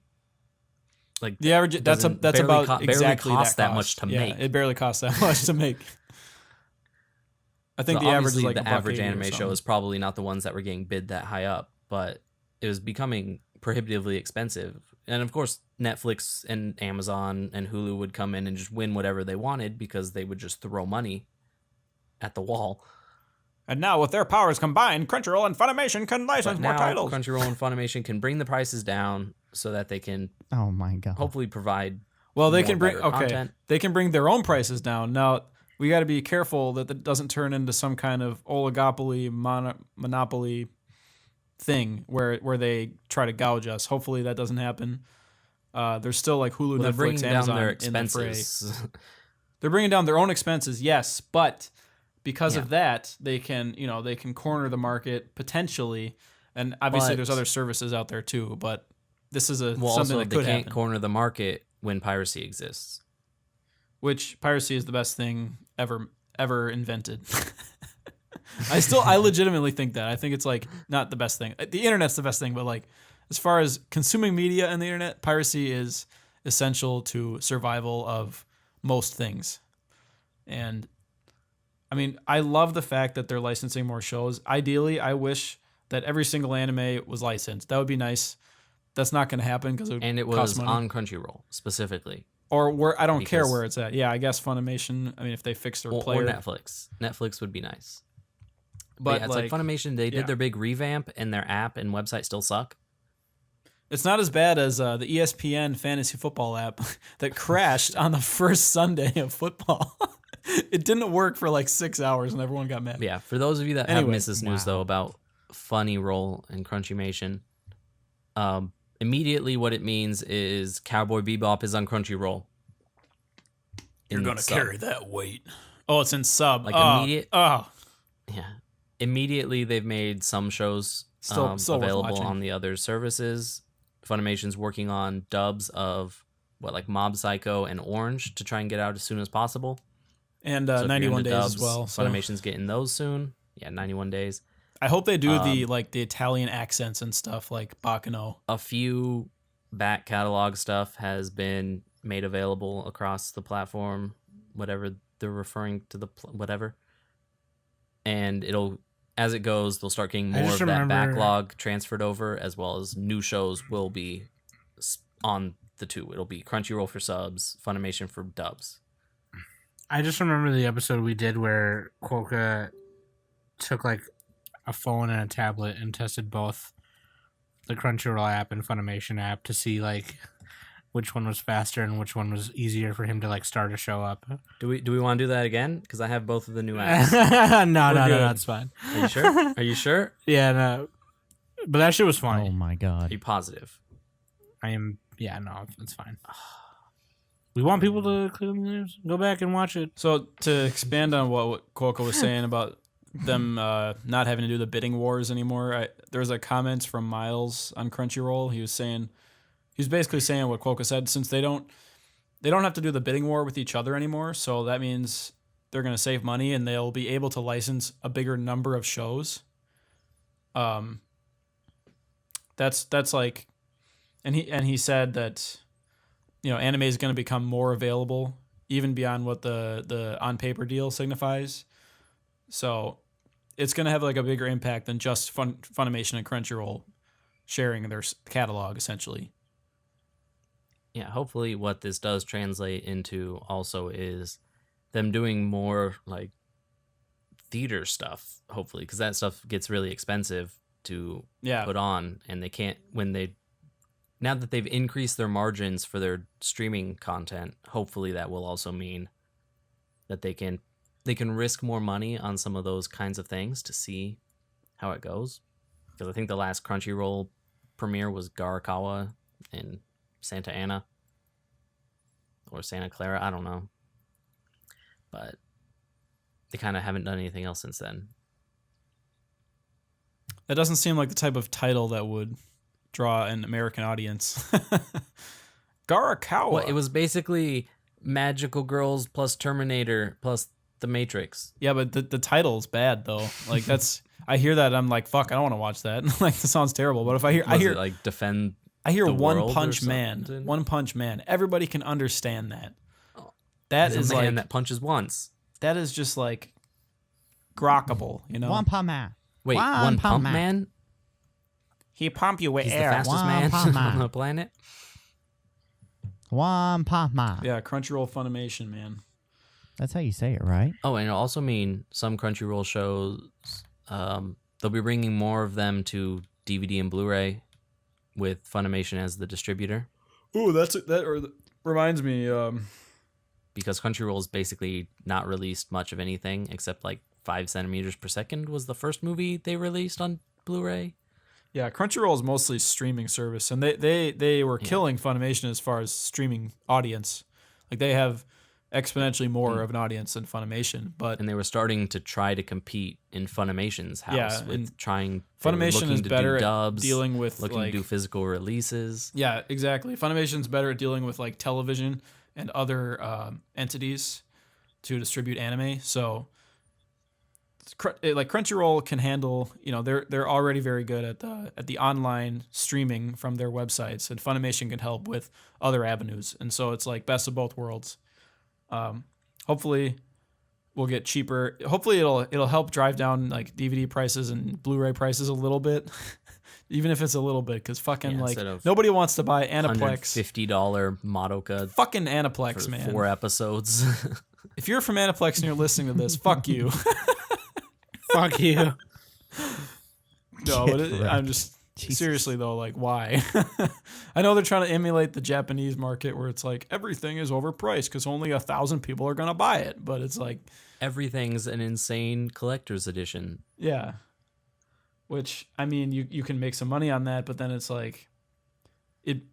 [SPEAKER 1] like.
[SPEAKER 5] The average that's
[SPEAKER 1] Doesn't
[SPEAKER 5] that's
[SPEAKER 1] barely
[SPEAKER 5] about
[SPEAKER 1] barely
[SPEAKER 5] exactly
[SPEAKER 1] cost
[SPEAKER 5] that
[SPEAKER 1] that much
[SPEAKER 5] cost.
[SPEAKER 1] to
[SPEAKER 5] Yeah,
[SPEAKER 1] make.
[SPEAKER 5] It barely costs that much to make. I think
[SPEAKER 1] So
[SPEAKER 5] the average is
[SPEAKER 1] obviously
[SPEAKER 5] like
[SPEAKER 1] the
[SPEAKER 5] a buck
[SPEAKER 1] average
[SPEAKER 5] 80 or
[SPEAKER 1] anime show
[SPEAKER 5] something.
[SPEAKER 1] is probably not the ones that were getting bid that high up, but it was becoming prohibitively expensive. And of course, Netflix and Amazon and Hulu would come in and just win whatever they wanted because they would just throw money at the wall.
[SPEAKER 5] And now with their powers combined, Crunchyroll and Funimation can
[SPEAKER 1] But
[SPEAKER 5] license more
[SPEAKER 1] now
[SPEAKER 5] titles.
[SPEAKER 1] Crunchyroll and Funimation can bring the prices down so that they can
[SPEAKER 3] Oh my god.
[SPEAKER 1] hopefully provide.
[SPEAKER 5] Well, they
[SPEAKER 1] more
[SPEAKER 5] can bring
[SPEAKER 1] better
[SPEAKER 5] okay.
[SPEAKER 1] content.
[SPEAKER 5] They can bring their own prices down. Now we got to be careful that it doesn't turn into some kind of oligopoly monopoly thing where they try to gouge us. Hopefully that doesn't happen. There's still like Hulu,
[SPEAKER 1] Well, they're
[SPEAKER 5] Netflix,
[SPEAKER 1] bringing down
[SPEAKER 5] Amazon
[SPEAKER 1] their
[SPEAKER 5] in the fray.
[SPEAKER 1] expenses.
[SPEAKER 5] They're bringing down their own expenses, yes, but because
[SPEAKER 1] Yeah.
[SPEAKER 5] of that, they can corner the market potentially. And obviously,
[SPEAKER 1] But-
[SPEAKER 5] there's other services out there too. But this is
[SPEAKER 1] well,
[SPEAKER 5] something
[SPEAKER 1] also
[SPEAKER 5] that
[SPEAKER 1] they
[SPEAKER 5] could
[SPEAKER 1] can't
[SPEAKER 5] happen.
[SPEAKER 1] corner the market when piracy exists.
[SPEAKER 5] Which piracy is the best thing ever invented. I legitimately think that. I think it's like not the best thing. The internet's the best thing, but like as far as consuming media and the internet, piracy is essential to survival of most things. And I mean, I love the fact that they're licensing more shows. Ideally, I wish that every single anime was licensed. That would be nice. That's not going to happen because
[SPEAKER 1] And it
[SPEAKER 5] cost
[SPEAKER 1] was
[SPEAKER 5] money.
[SPEAKER 1] on Crunchyroll specifically.
[SPEAKER 5] Or where I don't care
[SPEAKER 1] because-
[SPEAKER 5] where it's at. Yeah, I guess Funimation. I mean, if they fix their
[SPEAKER 1] Or
[SPEAKER 5] player,
[SPEAKER 1] Netflix. Netflix would be nice.
[SPEAKER 5] but
[SPEAKER 1] But yeah, it's like Funimation, they
[SPEAKER 5] yeah.
[SPEAKER 1] did their big revamp and their app and website still suck.
[SPEAKER 5] it's not as bad as the ESPN fantasy football app that crashed on the first Sunday of football. It didn't work for like 6 hours and everyone got mad.
[SPEAKER 1] But yeah, for those of you that have
[SPEAKER 5] Anyway,
[SPEAKER 1] missed this news though about Funny Roll and Crunchimation, immediately what it means is Cowboy Bebop is on Crunchyroll.
[SPEAKER 5] You're
[SPEAKER 1] In
[SPEAKER 5] gonna
[SPEAKER 1] sub.
[SPEAKER 5] carry that weight. Oh, it's in sub.
[SPEAKER 1] Like
[SPEAKER 5] oh,
[SPEAKER 1] immediate-
[SPEAKER 5] Oh,
[SPEAKER 1] Yeah. Immediately they've made some shows
[SPEAKER 5] Still worth
[SPEAKER 1] available
[SPEAKER 5] watching.
[SPEAKER 1] on the other services. Funimation's working on dubs of like Mob Psycho and Orange to try and get out as soon as possible.
[SPEAKER 5] and
[SPEAKER 1] So if you're
[SPEAKER 5] 91
[SPEAKER 1] into
[SPEAKER 5] days
[SPEAKER 1] dubs,
[SPEAKER 5] as well. So
[SPEAKER 1] Funimation's getting those soon. Yeah, 91 days.
[SPEAKER 5] I hope they do the Italian accents and stuff like Bacano.
[SPEAKER 1] A few back catalog stuff has been made available across the platform, whatever they're referring to whatever. And it'll, as it goes, they'll start getting
[SPEAKER 4] I
[SPEAKER 1] more
[SPEAKER 4] just
[SPEAKER 1] of that
[SPEAKER 4] remember-
[SPEAKER 1] backlog transferred over, as well as new shows will be on the two. It'll be Crunchyroll for subs, Funimation for dubs.
[SPEAKER 4] I just remember the episode we did where Quokka took like a phone and a tablet and tested both the Crunchyroll app and Funimation app to see like which one was faster and which one was easier for him to like start a show up.
[SPEAKER 1] Do we want to do that again? Because I have both of the new apps.
[SPEAKER 4] No, it's fine.
[SPEAKER 1] Are you sure? Are you sure?
[SPEAKER 4] Yeah, no. But that shit was
[SPEAKER 3] Oh
[SPEAKER 4] funny.
[SPEAKER 3] my
[SPEAKER 1] Are
[SPEAKER 3] god.
[SPEAKER 1] you positive?
[SPEAKER 4] I am, yeah, no, it's fine. We want people to click on the news, go back and watch it.
[SPEAKER 5] So to expand on what Quokka was saying about them not having to do the bidding wars anymore, there was a comment from Miles on Crunchyroll. He was basically saying what Quokka said, since they don't have to do the bidding war with each other anymore. So that means they're going to save money and they'll be able to license a bigger number of shows. That's like, and he said that, anime is going to become more available even beyond what the on paper deal signifies. So it's going to have like a bigger impact than just Funimation and Crunchyroll sharing their catalog essentially.
[SPEAKER 1] Yeah, hopefully what this does translate into also is them doing more like theater stuff, hopefully, because that stuff gets really expensive to put on, and they can't now that they've increased their margins for their streaming content, hopefully that will also mean that they can risk more money on some of those kinds of things to see how it goes. Because I think the last Crunchyroll premiere was Garakawa in Santa Ana or Santa Clara, I don't know. But they kind of haven't done anything else since then.
[SPEAKER 5] That doesn't seem like the type of title that would draw an American audience. Garakawa.
[SPEAKER 1] Well, it was basically Magical Girls plus Terminator plus The Matrix.
[SPEAKER 5] Yeah, but the title's bad though. Like that's I hear that, I'm like, fuck, I don't want to watch that. Like that sounds terrible. But if I hear
[SPEAKER 1] like defend
[SPEAKER 5] I hear
[SPEAKER 1] the
[SPEAKER 5] One
[SPEAKER 1] world
[SPEAKER 5] Punch
[SPEAKER 1] or
[SPEAKER 5] Man.
[SPEAKER 1] something?
[SPEAKER 5] One Punch Man. Everybody can understand that. That
[SPEAKER 1] He's
[SPEAKER 5] is
[SPEAKER 1] a man
[SPEAKER 5] like
[SPEAKER 1] that punches once.
[SPEAKER 5] that is just like grockable, you know?
[SPEAKER 3] One Punch Man.
[SPEAKER 1] Wait,
[SPEAKER 3] One
[SPEAKER 1] One
[SPEAKER 3] Punch
[SPEAKER 1] Pump
[SPEAKER 3] Man.
[SPEAKER 1] Man?
[SPEAKER 5] He pump you with
[SPEAKER 1] He's the
[SPEAKER 5] air.
[SPEAKER 1] fastest
[SPEAKER 3] One
[SPEAKER 1] man
[SPEAKER 3] Punch
[SPEAKER 1] on
[SPEAKER 3] Man.
[SPEAKER 1] the planet?
[SPEAKER 3] One Punch Man.
[SPEAKER 5] Yeah, Crunchyroll Funimation, man.
[SPEAKER 3] That's how you say it, right?
[SPEAKER 1] Oh, and it'll also mean some Crunchyroll shows, they'll be bringing more of them to DVD and Blu-ray with Funimation as the distributor.
[SPEAKER 5] Ooh, that reminds me.
[SPEAKER 1] Because Crunchyroll's basically not released much of anything except like 5 centimeters per second was the first movie they released on Blu-ray.
[SPEAKER 5] Yeah, Crunchyroll is mostly streaming service, and they were killing Funimation as far as streaming audience. Like they have exponentially more of an audience than Funimation, but
[SPEAKER 1] And they were starting to try to compete in Funimation's house
[SPEAKER 5] Yeah,
[SPEAKER 1] with
[SPEAKER 5] and
[SPEAKER 1] trying. they were
[SPEAKER 5] Funimation
[SPEAKER 1] looking
[SPEAKER 5] is
[SPEAKER 1] to
[SPEAKER 5] better
[SPEAKER 1] do
[SPEAKER 5] at
[SPEAKER 1] dubs,
[SPEAKER 5] dealing with
[SPEAKER 1] looking
[SPEAKER 5] like
[SPEAKER 1] to do physical releases.
[SPEAKER 5] yeah, exactly. Funimation's better at dealing with like television and other entities to distribute anime. So like Crunchyroll can handle, you know, they're already very good at the online streaming from their websites, and Funimation can help with other avenues. And so it's like best of both worlds. Hopefully we'll get cheaper. Hopefully it'll help drive down like DVD prices and Blu-ray prices a little bit. Even if it's a little bit, because fucking like
[SPEAKER 1] instead of
[SPEAKER 5] nobody wants to buy Aniplex.
[SPEAKER 1] $150 Madoka
[SPEAKER 5] Fucking Aniplex,
[SPEAKER 1] for
[SPEAKER 5] man.
[SPEAKER 1] 4 episodes.
[SPEAKER 5] If you're from Aniplex and you're listening to this, fuck you.
[SPEAKER 4] Fuck you.
[SPEAKER 5] No, but
[SPEAKER 3] Right.
[SPEAKER 5] I'm just
[SPEAKER 3] Jesus.
[SPEAKER 5] seriously though, like why? I know they're trying to emulate the Japanese market where it's like everything is overpriced because only 1,000 people are gonna buy it, but it's like
[SPEAKER 1] Everything's an insane collector's edition.
[SPEAKER 5] yeah. Which I mean, you can make some money on that, but then it's like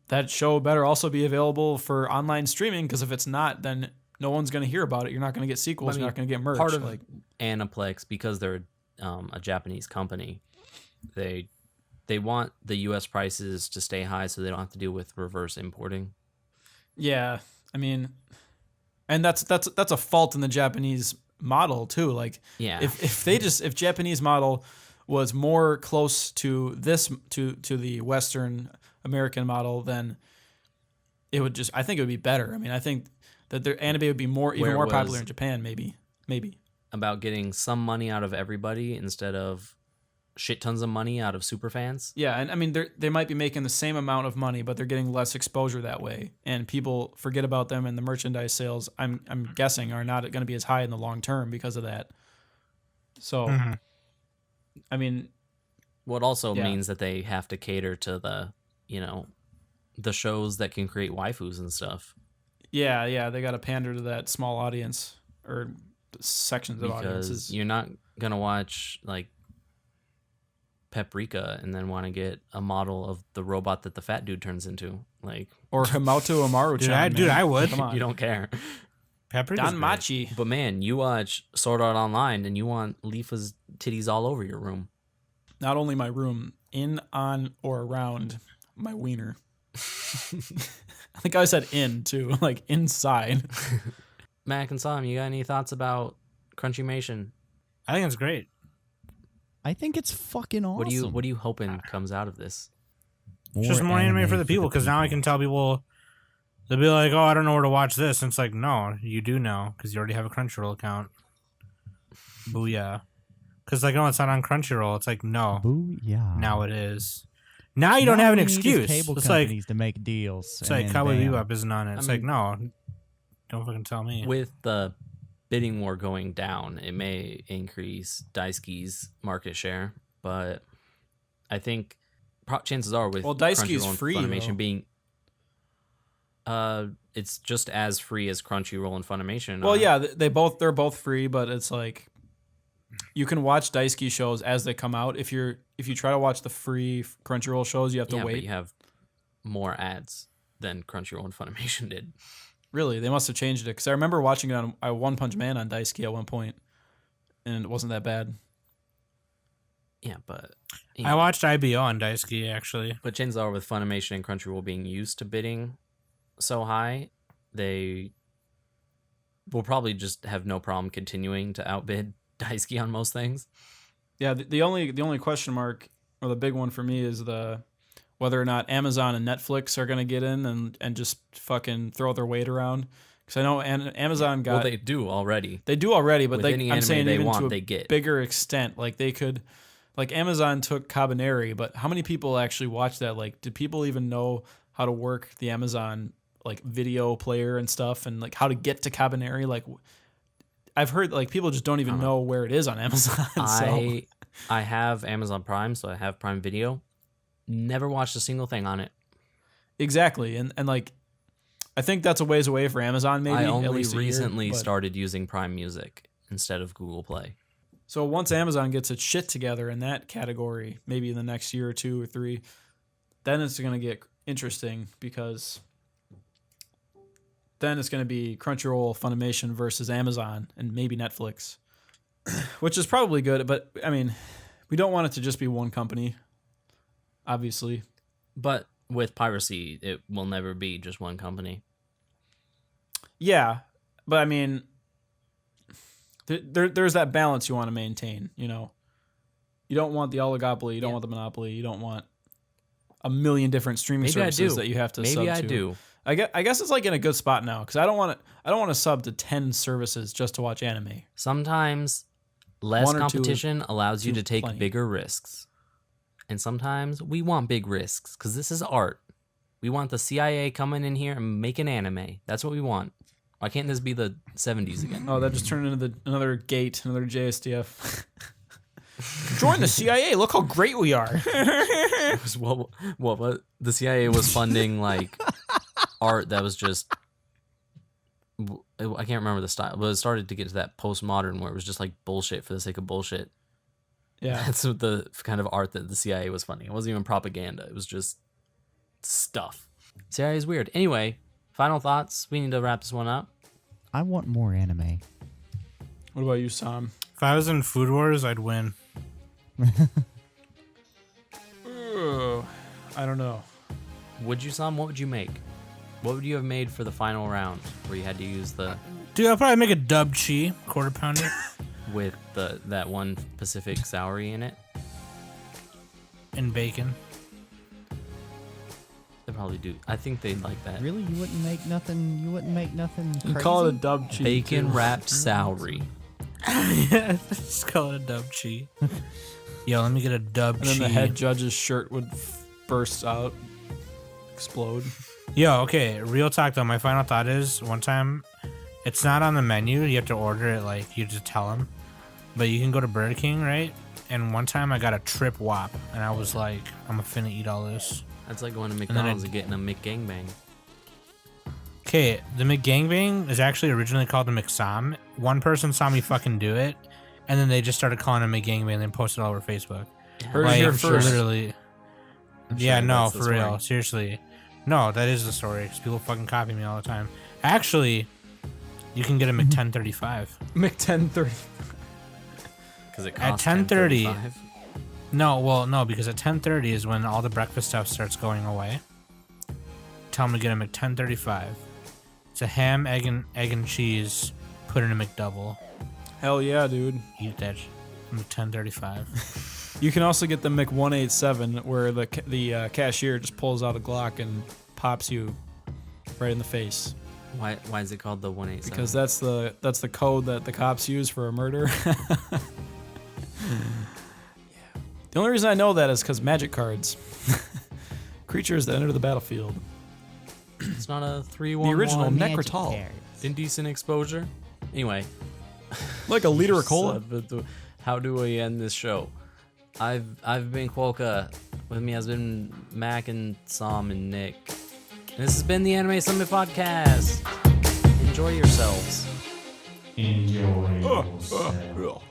[SPEAKER 5] that show better also be available for online streaming, because if it's not, then no one's gonna hear about it. You're not gonna get sequels.
[SPEAKER 1] I mean,
[SPEAKER 5] you're not gonna get merch.
[SPEAKER 1] Part of
[SPEAKER 5] like
[SPEAKER 1] Aniplex, because they're a Japanese company, they want the U.S. prices to stay high so they don't have to deal with reverse importing.
[SPEAKER 5] yeah, I mean, and that's a fault in the Japanese model too. Like
[SPEAKER 1] Yeah.
[SPEAKER 5] if Japanese model was more close to the Western American model, then it would I think it would be better. I mean, I think that their anime would be even
[SPEAKER 1] Where
[SPEAKER 5] more
[SPEAKER 1] it
[SPEAKER 5] popular
[SPEAKER 1] was-
[SPEAKER 5] in Japan, maybe.
[SPEAKER 1] About getting some money out of everybody instead of shit tons of money out of superfans.
[SPEAKER 5] Yeah, and I mean they might be making the same amount of money, but they're getting less exposure that way, and people forget about them, and the merchandise sales, I'm guessing, are not going to be as high in the long term because of that. So, I mean,
[SPEAKER 1] What also
[SPEAKER 5] Yeah.
[SPEAKER 1] means that they have to cater to the, the shows that can create waifus and stuff.
[SPEAKER 5] yeah, they got to pander to that small audience or sections of
[SPEAKER 1] Because
[SPEAKER 5] audiences.
[SPEAKER 1] you're not going to watch, like, Paprika and then want to get a model of the robot that the fat dude turns into. Like,
[SPEAKER 5] Or Hamato Amaru-chan.
[SPEAKER 4] Dude, I would.
[SPEAKER 5] Come on.
[SPEAKER 1] you don't care.
[SPEAKER 4] Paprika's
[SPEAKER 5] Don
[SPEAKER 4] great.
[SPEAKER 5] Machi.
[SPEAKER 1] But man, you watch Sword Art Online and you want Leafa's titties all over your room.
[SPEAKER 5] Not only my room, in, on, or around my wiener. I think I said in, too. Like, inside.
[SPEAKER 1] Mac and Sam, you got any thoughts about Crunchimation?
[SPEAKER 4] I think it's great.
[SPEAKER 3] I think it's fucking awesome.
[SPEAKER 1] What are you hoping comes out of this?
[SPEAKER 4] It's just more anime for the people, because now I can tell people, they'll be like, oh, I don't know where to watch this. And it's like, no, you do know, because you already have a Crunchyroll account. Booyah. Because like, oh, it's not on Crunchyroll. It's like, no,
[SPEAKER 3] Booyah.
[SPEAKER 4] now it is. Now you don't have an
[SPEAKER 3] All we need is
[SPEAKER 4] excuse.
[SPEAKER 3] Cable
[SPEAKER 4] It's like,
[SPEAKER 3] companies to make deals.
[SPEAKER 4] it's like
[SPEAKER 3] and
[SPEAKER 4] Cowboy
[SPEAKER 3] bam.
[SPEAKER 4] Bebop isn't on it. It's like, no, don't fucking tell me.
[SPEAKER 1] With the bidding war going down, it may increase Daisuke's market share, but I think chances are with
[SPEAKER 5] Daisuke's
[SPEAKER 1] Crunchyroll and
[SPEAKER 5] free,
[SPEAKER 1] Funimation
[SPEAKER 5] though.
[SPEAKER 1] being it's just as free as Crunchyroll and Funimation.
[SPEAKER 5] Well,
[SPEAKER 1] are.
[SPEAKER 5] yeah, they're both free, but it's like you can watch Daisuke shows as they come out. If you try to watch the free Crunchyroll shows, you have to
[SPEAKER 1] yeah,
[SPEAKER 5] wait.
[SPEAKER 1] but you have more ads than Crunchyroll and Funimation did.
[SPEAKER 5] Really, they must have changed it because I remember watching it on One Punch Man on Daisuke at one point, and it wasn't that bad.
[SPEAKER 1] Yeah, but
[SPEAKER 4] I watched IBO on Daisuke actually.
[SPEAKER 1] But chances are with Funimation and Crunchyroll being used to bidding so high, they will probably just have no problem continuing to outbid Daisuke on most things.
[SPEAKER 5] Yeah, the only question mark or the big one for me is whether or not Amazon and Netflix are going to get in and just fucking throw their weight around. Because I know Amazon got...
[SPEAKER 1] Well, they do already.
[SPEAKER 5] They do already, but
[SPEAKER 1] With any
[SPEAKER 5] I'm
[SPEAKER 1] anime
[SPEAKER 5] saying
[SPEAKER 1] they
[SPEAKER 5] even
[SPEAKER 1] want,
[SPEAKER 5] to a
[SPEAKER 1] they get.
[SPEAKER 5] bigger extent. Like they could... Like Amazon took Cabaneri, but how many people actually watch that? Like, did people even know how to work the Amazon like video player and stuff, and like how to get to Cabaneri? Like, I've heard like people just don't even know where it is on Amazon. So.
[SPEAKER 1] I have Amazon Prime, so I have Prime Video. Never watched a single thing on it.
[SPEAKER 5] Exactly, and like, I think that's a ways away for Amazon. Maybe
[SPEAKER 1] I
[SPEAKER 5] at
[SPEAKER 1] only
[SPEAKER 5] least a year,
[SPEAKER 1] recently
[SPEAKER 5] but-
[SPEAKER 1] started using Prime Music instead of Google Play.
[SPEAKER 5] So once Amazon gets its shit together in that category, maybe in the next year or 2 or 3, then it's going to get interesting because then it's going to be Crunchyroll, Funimation versus Amazon and maybe Netflix, which is probably good. But I mean, we don't want it to just be one company, obviously.
[SPEAKER 1] But with piracy, it will never be just one company.
[SPEAKER 5] Yeah, but I mean, there's that balance you want to maintain. You know, you don't want the oligopoly, you don't want the monopoly, you don't want a million different streaming
[SPEAKER 1] Maybe I
[SPEAKER 5] services
[SPEAKER 1] do.
[SPEAKER 5] that you have to sub
[SPEAKER 1] Maybe I
[SPEAKER 5] to.
[SPEAKER 1] do.
[SPEAKER 5] I guess it's like in a good spot now because I don't want to sub to 10 services just to watch anime.
[SPEAKER 1] Sometimes less
[SPEAKER 5] One or two
[SPEAKER 1] competition allows you
[SPEAKER 5] too
[SPEAKER 1] to take
[SPEAKER 5] plenty.
[SPEAKER 1] bigger risks. And sometimes we want big risks because this is art. We want the CIA coming in here and making anime. That's what we want. Why can't this be the 70s again?
[SPEAKER 5] Oh, that just turned into another gate, another JSDF. Join the CIA. Look how great we are.
[SPEAKER 1] What the CIA was funding like art that was just I can't remember the style, but it started to get to that postmodern where it was just like bullshit for the sake of bullshit.
[SPEAKER 5] Yeah.
[SPEAKER 1] That's what the kind of art that the CIA was funding. It wasn't even propaganda. It was just stuff. CIA is weird. Anyway, final thoughts. We need to wrap this one up.
[SPEAKER 3] I want more anime.
[SPEAKER 5] What about you, Sam?
[SPEAKER 4] If I was in Food Wars, I'd win.
[SPEAKER 5] I don't know.
[SPEAKER 1] Would you, Sam? What would you make? What would you have made for the final round where you had to use the
[SPEAKER 4] Dude, I'll probably make a dub chi quarter pounder
[SPEAKER 1] with that one Pacific Soury in it?
[SPEAKER 4] and bacon.
[SPEAKER 1] They probably do. I think they'd like that.
[SPEAKER 3] Really, you wouldn't make nothing. You wouldn't make nothing.
[SPEAKER 5] You
[SPEAKER 3] Crazy?
[SPEAKER 5] call it a dub cheese.
[SPEAKER 1] Bacon wrapped Soury.
[SPEAKER 4] Yeah, just call it a dub chi. Yo, let me get a dub
[SPEAKER 5] And
[SPEAKER 4] chi.
[SPEAKER 5] then the head judge's shirt would burst out, explode.
[SPEAKER 4] Yo, okay, real talk though. My final thought is one time, it's not on the menu. You have to order it, like, you just tell them. But you can go to Burger King, right? And one time I got a Trip Whop, and I was like, I'm finna eat all this.
[SPEAKER 1] That's like going to
[SPEAKER 4] then
[SPEAKER 1] McDonald's and getting a McGangbang.
[SPEAKER 4] Okay, the McGangbang is actually originally called the McSom. One person saw me fucking do it, and then they just started calling it McGangbang and then posted it all over Facebook.
[SPEAKER 5] Heard it here first.
[SPEAKER 4] Literally.
[SPEAKER 1] I'm
[SPEAKER 4] Yeah,
[SPEAKER 1] sure
[SPEAKER 4] no,
[SPEAKER 1] that's the
[SPEAKER 4] for real.
[SPEAKER 1] story.
[SPEAKER 4] Seriously. No, that is the story. 'Cause people fucking copy me all the time. Actually, you can get a Mc1035.
[SPEAKER 5] Mc1030.
[SPEAKER 1] Because it
[SPEAKER 4] At
[SPEAKER 1] costs
[SPEAKER 4] 10:30.
[SPEAKER 1] $10.35.
[SPEAKER 4] No, well, no, because at 10:30 is when all the breakfast stuff starts going away. Tell them to get a Mc1035. It's a ham, egg, and cheese. Put in a McDouble.
[SPEAKER 5] Hell yeah, dude.
[SPEAKER 4] Eat that Mc1035.
[SPEAKER 5] You can also get the Mc187 where the cashier just pulls out a Glock and pops you right in the face.
[SPEAKER 1] Why is it called the 187?
[SPEAKER 5] Because that's the code that the cops use for a murder. The only reason I know that is because magic cards. Creatures that enter the battlefield.
[SPEAKER 1] It's not a 3-1-1.
[SPEAKER 5] The original
[SPEAKER 3] Magic
[SPEAKER 5] Necrotal.
[SPEAKER 3] cards.
[SPEAKER 1] Indecent exposure. Anyway.
[SPEAKER 5] Like a liter of cola.
[SPEAKER 1] How do we end this show? I've been Quokka. With me has been Mac and Sam and Nick. And this has been the Anime Summit Podcast. Enjoy yourselves.
[SPEAKER 3] Enjoy yourself.